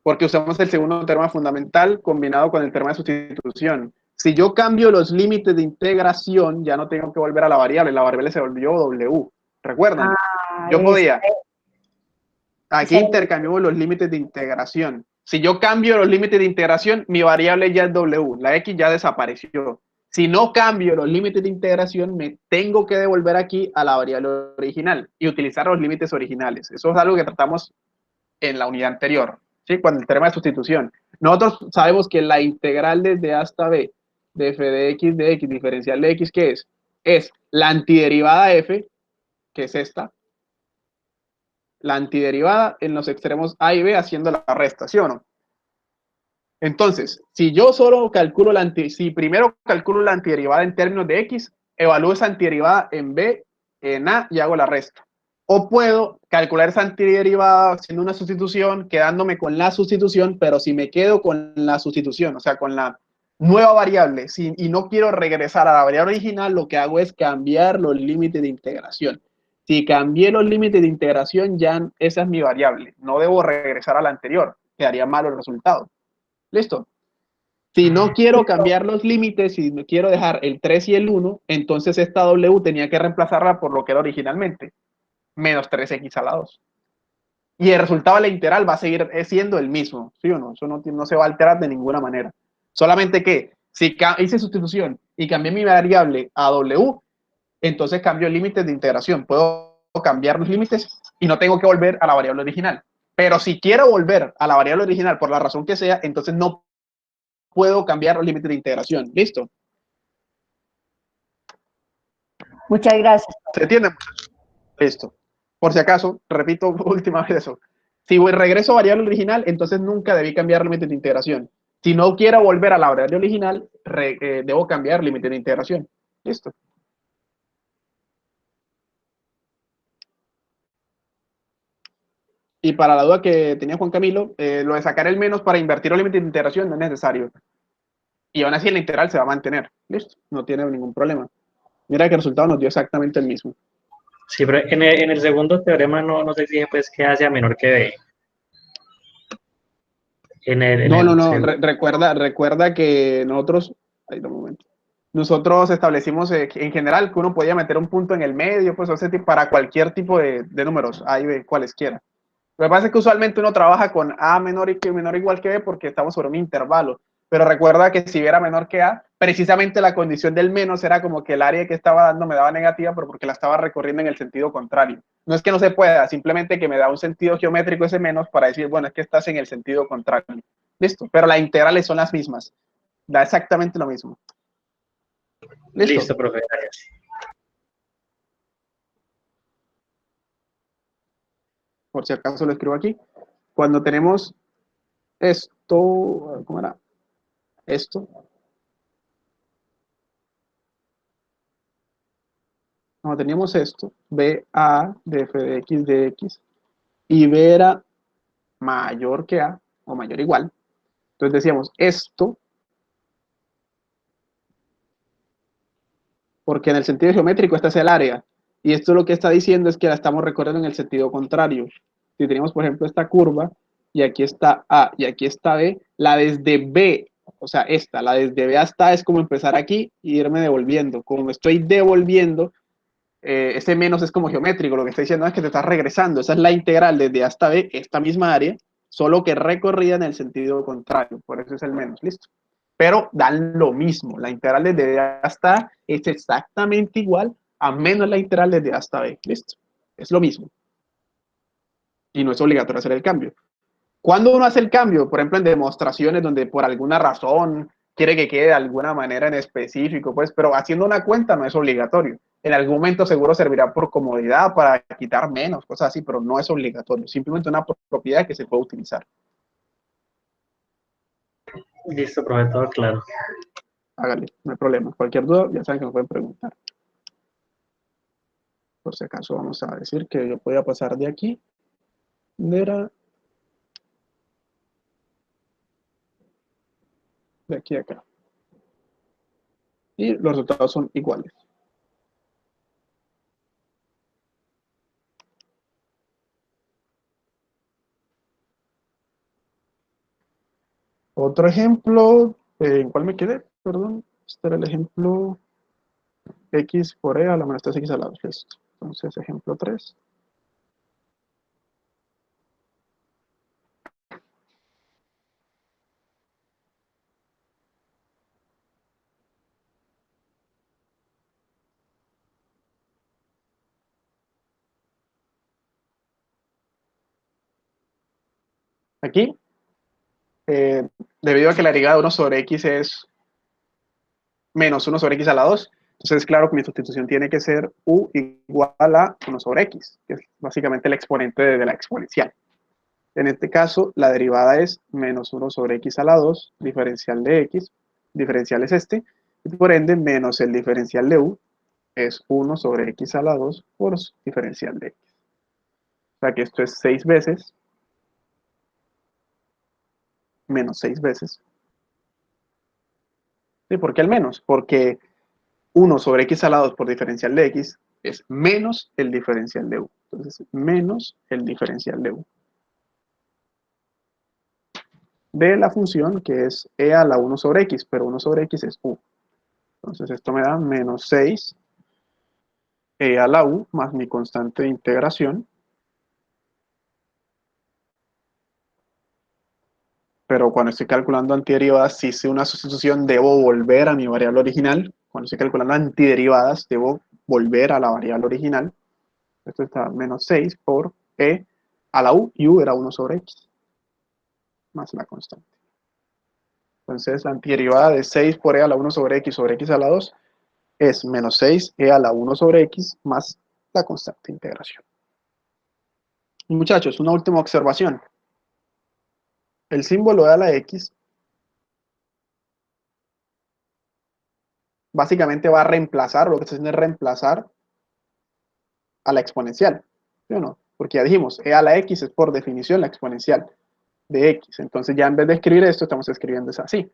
Porque usamos el segundo termo fundamental combinado con el termo de sustitución. Si yo cambio los límites de integración, ya no tengo que volver a la variable se volvió W. ¿Recuerdan? Yo podía. Aquí intercambiamos los límites de integración. Si yo cambio los límites de integración, mi variable ya es W. La X ya desapareció. Si no cambio los límites de integración, me tengo que devolver aquí a la variable original y utilizar los límites originales. Eso es algo que tratamos en la unidad anterior, ¿sí? Cuando el tema de sustitución. Nosotros sabemos que la integral desde A hasta B de f de x diferencial de x, ¿qué es? Es la antiderivada f, que es esta, la antiderivada en los extremos A y B haciendo la resta, ¿sí o no? Entonces, si yo solo calculo si primero calculo la antiderivada en términos de x, evalúo esa antiderivada en B, en A y hago la resta. O puedo calcular esa antiderivada haciendo una sustitución, quedándome con la sustitución, pero si me quedo con la sustitución, o sea, con la nueva variable, y no quiero regresar a la variable original, lo que hago es cambiar los límites de integración. Si cambié los límites de integración, ya esa es mi variable. No debo regresar a la anterior, quedaría malo el resultado. ¿Listo? Si no quiero cambiar los límites, si no quiero dejar el 3 y el 1, entonces esta W tenía que reemplazarla por lo que era originalmente, menos 3x a la 2. Y el resultado de la integral va a seguir siendo el mismo, ¿sí o no? Eso no se va a alterar de ninguna manera. Solamente que si hice sustitución y cambié mi variable a W, entonces cambio límites de integración. Puedo cambiar los límites y no tengo que volver a la variable original. Pero si quiero volver a la variable original por la razón que sea, entonces no puedo cambiar los límites de integración. ¿Listo? Muchas gracias. ¿Se entiende? Listo. Por si acaso, repito última vez eso. Si regreso a variable original, entonces nunca debí cambiar límites de integración. Si no quiero volver a la variable original, debo cambiar límites de integración. Listo. Y para la duda que tenía Juan Camilo, lo de sacar el menos para invertir los límites de integración no es necesario. Y aún así la integral se va a mantener. Listo. No tiene ningún problema. Mira que el resultado nos dio exactamente el mismo. Sí, pero en el segundo teorema no se exige pues que A sea menor que B. No. Recuerda que nosotros, nosotros establecimos en general que uno podía meter un punto en el medio, pues para cualquier tipo de números, A y B, cualesquiera. Lo que pasa es que usualmente uno trabaja con A menor o igual que B porque estamos sobre un intervalo. Pero recuerda que si B era menor que A, precisamente la condición del menos era como que el área que estaba dando me daba negativa, pero porque la estaba recorriendo en el sentido contrario. No es que no se pueda, simplemente que me da un sentido geométrico ese menos para decir, bueno, es que estás en el sentido contrario. Listo, pero las integrales son las mismas. Da exactamente lo mismo. Listo. Listo, profe. Gracias. Por si acaso lo escribo aquí. Cuando tenemos esto, ¿cómo era? Esto. Cuando teníamos esto, BA de f de x de x, y B era mayor que A, o mayor o igual. Entonces decíamos esto, porque en el sentido geométrico esta es el área, y esto lo que está diciendo es que la estamos recorriendo en el sentido contrario. Si tenemos, por ejemplo, esta curva, y aquí está A, y aquí está B, la desde B, o sea, esta, la desde B hasta A es como empezar aquí y irme devolviendo. Como me estoy devolviendo, ese menos es como geométrico, lo que está diciendo es que te estás regresando. Esa es la integral desde A hasta B, esta misma área, solo que recorrida en el sentido contrario, por eso es el menos, listo. Pero dan lo mismo, la integral desde A hasta A es exactamente igual a menos la integral desde A hasta B, listo. Es lo mismo. Y no es obligatorio hacer el cambio. Cuando uno hace el cambio, por ejemplo, en demostraciones donde por alguna razón quiere que quede de alguna manera en específico, pues, pero haciendo una cuenta no es obligatorio. En algún momento seguro servirá por comodidad, para quitar menos, cosas así, pero no es obligatorio. Simplemente una propiedad que se puede utilizar. Listo, profe, todo claro. Hágale, no hay problema. Cualquier duda, ya saben que me pueden preguntar. Por si acaso vamos a decir que yo podía pasar de aquí. De aquí a acá. Y los resultados son iguales. Otro ejemplo, ¿en cuál me quedé? Perdón, este era el ejemplo x por e a la menos 3x al lado. Listo. Entonces, ejemplo 3. Aquí, debido a que la derivada de 1 sobre x es menos 1 sobre x a la 2, entonces claro que mi sustitución tiene que ser u igual a 1 sobre x, que es básicamente el exponente de la exponencial. En este caso, la derivada es menos 1 sobre x a la 2, diferencial de x, diferencial es este, y por ende, menos el diferencial de u es 1 sobre x a la 2 por diferencial de x. O sea que esto es 6 veces, menos 6 veces. ¿Sí? ¿Por qué el menos? Porque 1 sobre x a la 2 por diferencial de x es menos el diferencial de u. Entonces, menos el diferencial de u. De la función que es e a la 1 sobre x, pero 1 sobre x es u. Entonces, esto me da menos 6 e a la u más mi constante de integración. Pero cuando estoy calculando antiderivadas, si hice una sustitución, debo volver a mi variable original. Cuando estoy calculando antiderivadas, debo volver a la variable original. Esto está menos 6 por e a la u, y u era 1 sobre x, más la constante. Entonces, la antiderivada de 6 por e a la 1 sobre x a la 2 es menos 6 e a la 1 sobre x más la constante de integración. Y muchachos, una última observación. El símbolo e a la x básicamente va a reemplazar, lo que está haciendo es reemplazar a la exponencial, ¿sí o no? Porque ya dijimos, e a la x es por definición la exponencial de x. Entonces ya en vez de escribir esto, estamos escribiendo es así.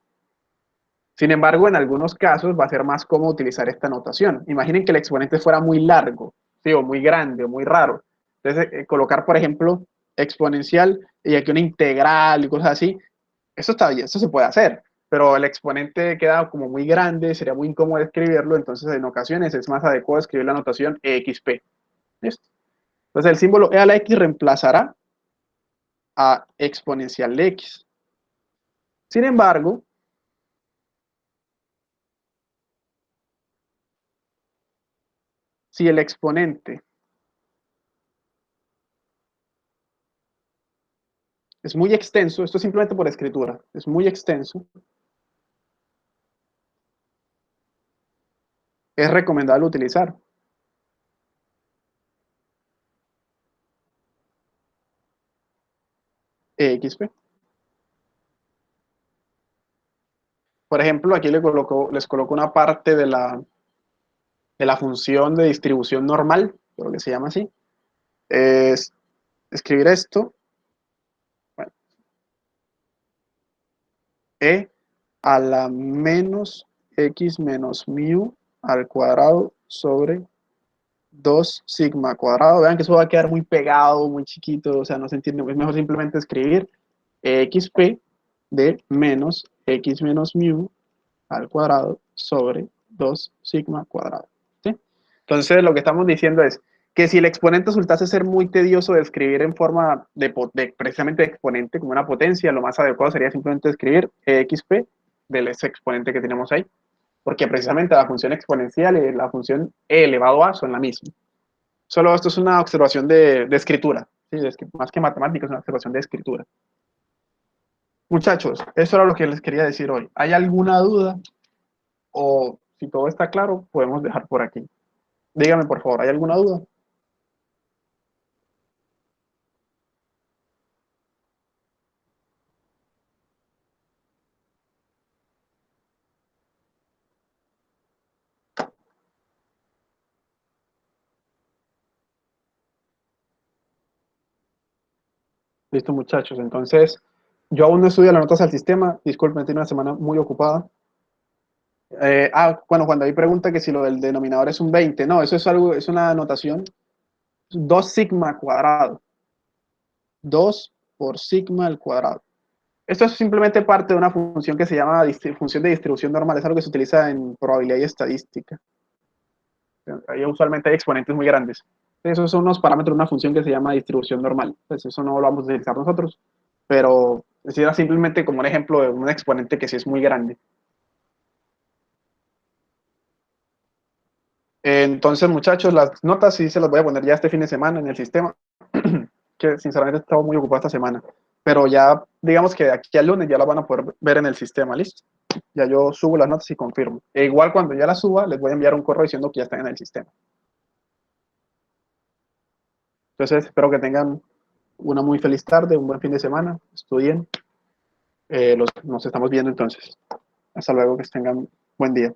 Sin embargo, en algunos casos va a ser más cómodo utilizar esta notación. Imaginen que el exponente fuera muy largo, ¿sí? O muy grande, o muy raro. Entonces, colocar, por ejemplo, exponencial y aquí una integral y cosas así, eso está bien, eso se puede hacer. Pero el exponente queda como muy grande, sería muy incómodo escribirlo, entonces en ocasiones es más adecuado escribir la notación exp. ¿Listo? Entonces el símbolo e a la x reemplazará a exponencial de x. Sin embargo, si el exponente es muy extenso, esto es simplemente por escritura, es muy extenso, es recomendable utilizar EXP. Por ejemplo, aquí les coloco una parte de la función de distribución normal, creo que se llama así. Es escribir esto, bueno, E a la menos X menos mu al cuadrado sobre 2 sigma cuadrado. Vean que eso va a quedar muy pegado, muy chiquito, o sea, no se entiende. Es mejor simplemente escribir XP de menos X menos mu al cuadrado sobre 2 sigma cuadrado. ¿Sí? Entonces, lo que estamos diciendo es que si el exponente resultase ser muy tedioso de escribir en forma de precisamente de exponente, como una potencia, lo más adecuado sería simplemente escribir XP del ese exponente que tenemos ahí, porque precisamente la función exponencial y la función e elevado a son la misma. Solo esto es una observación de escritura, ¿sí? Más que matemática, es una observación de escritura. Muchachos, eso era lo que les quería decir hoy. ¿Hay alguna duda? O si todo está claro, podemos dejar por aquí. Dígame, por favor, ¿hay alguna duda? Listo, muchachos. Entonces, yo aún no estudio las notas al sistema. Disculpen, tengo una semana muy ocupada. Bueno, cuando hay pregunta que si lo del denominador es un 20. No, eso es algo, es una notación. 2 sigma cuadrado. 2 por sigma al cuadrado. Esto es simplemente parte de una función que se llama función de distribución normal. Es algo que se utiliza en probabilidad y estadística. Ahí usualmente hay exponentes muy grandes. Esos son unos parámetros de una función que se llama distribución normal. Pues eso no lo vamos a utilizar nosotros, pero era simplemente como un ejemplo de un exponente que sí es muy grande. Entonces, muchachos, las notas sí se las voy a poner ya este fin de semana en el sistema, que sinceramente he estado muy ocupado esta semana. Pero ya, digamos que de aquí al lunes ya las van a poder ver en el sistema, ¿listo? Ya yo subo las notas y confirmo. E igual cuando ya las suba, les voy a enviar un correo diciendo que ya están en el sistema. Entonces, espero que tengan una muy feliz tarde, un buen fin de semana, estudien. Nos estamos viendo entonces. Hasta luego, que tengan buen día.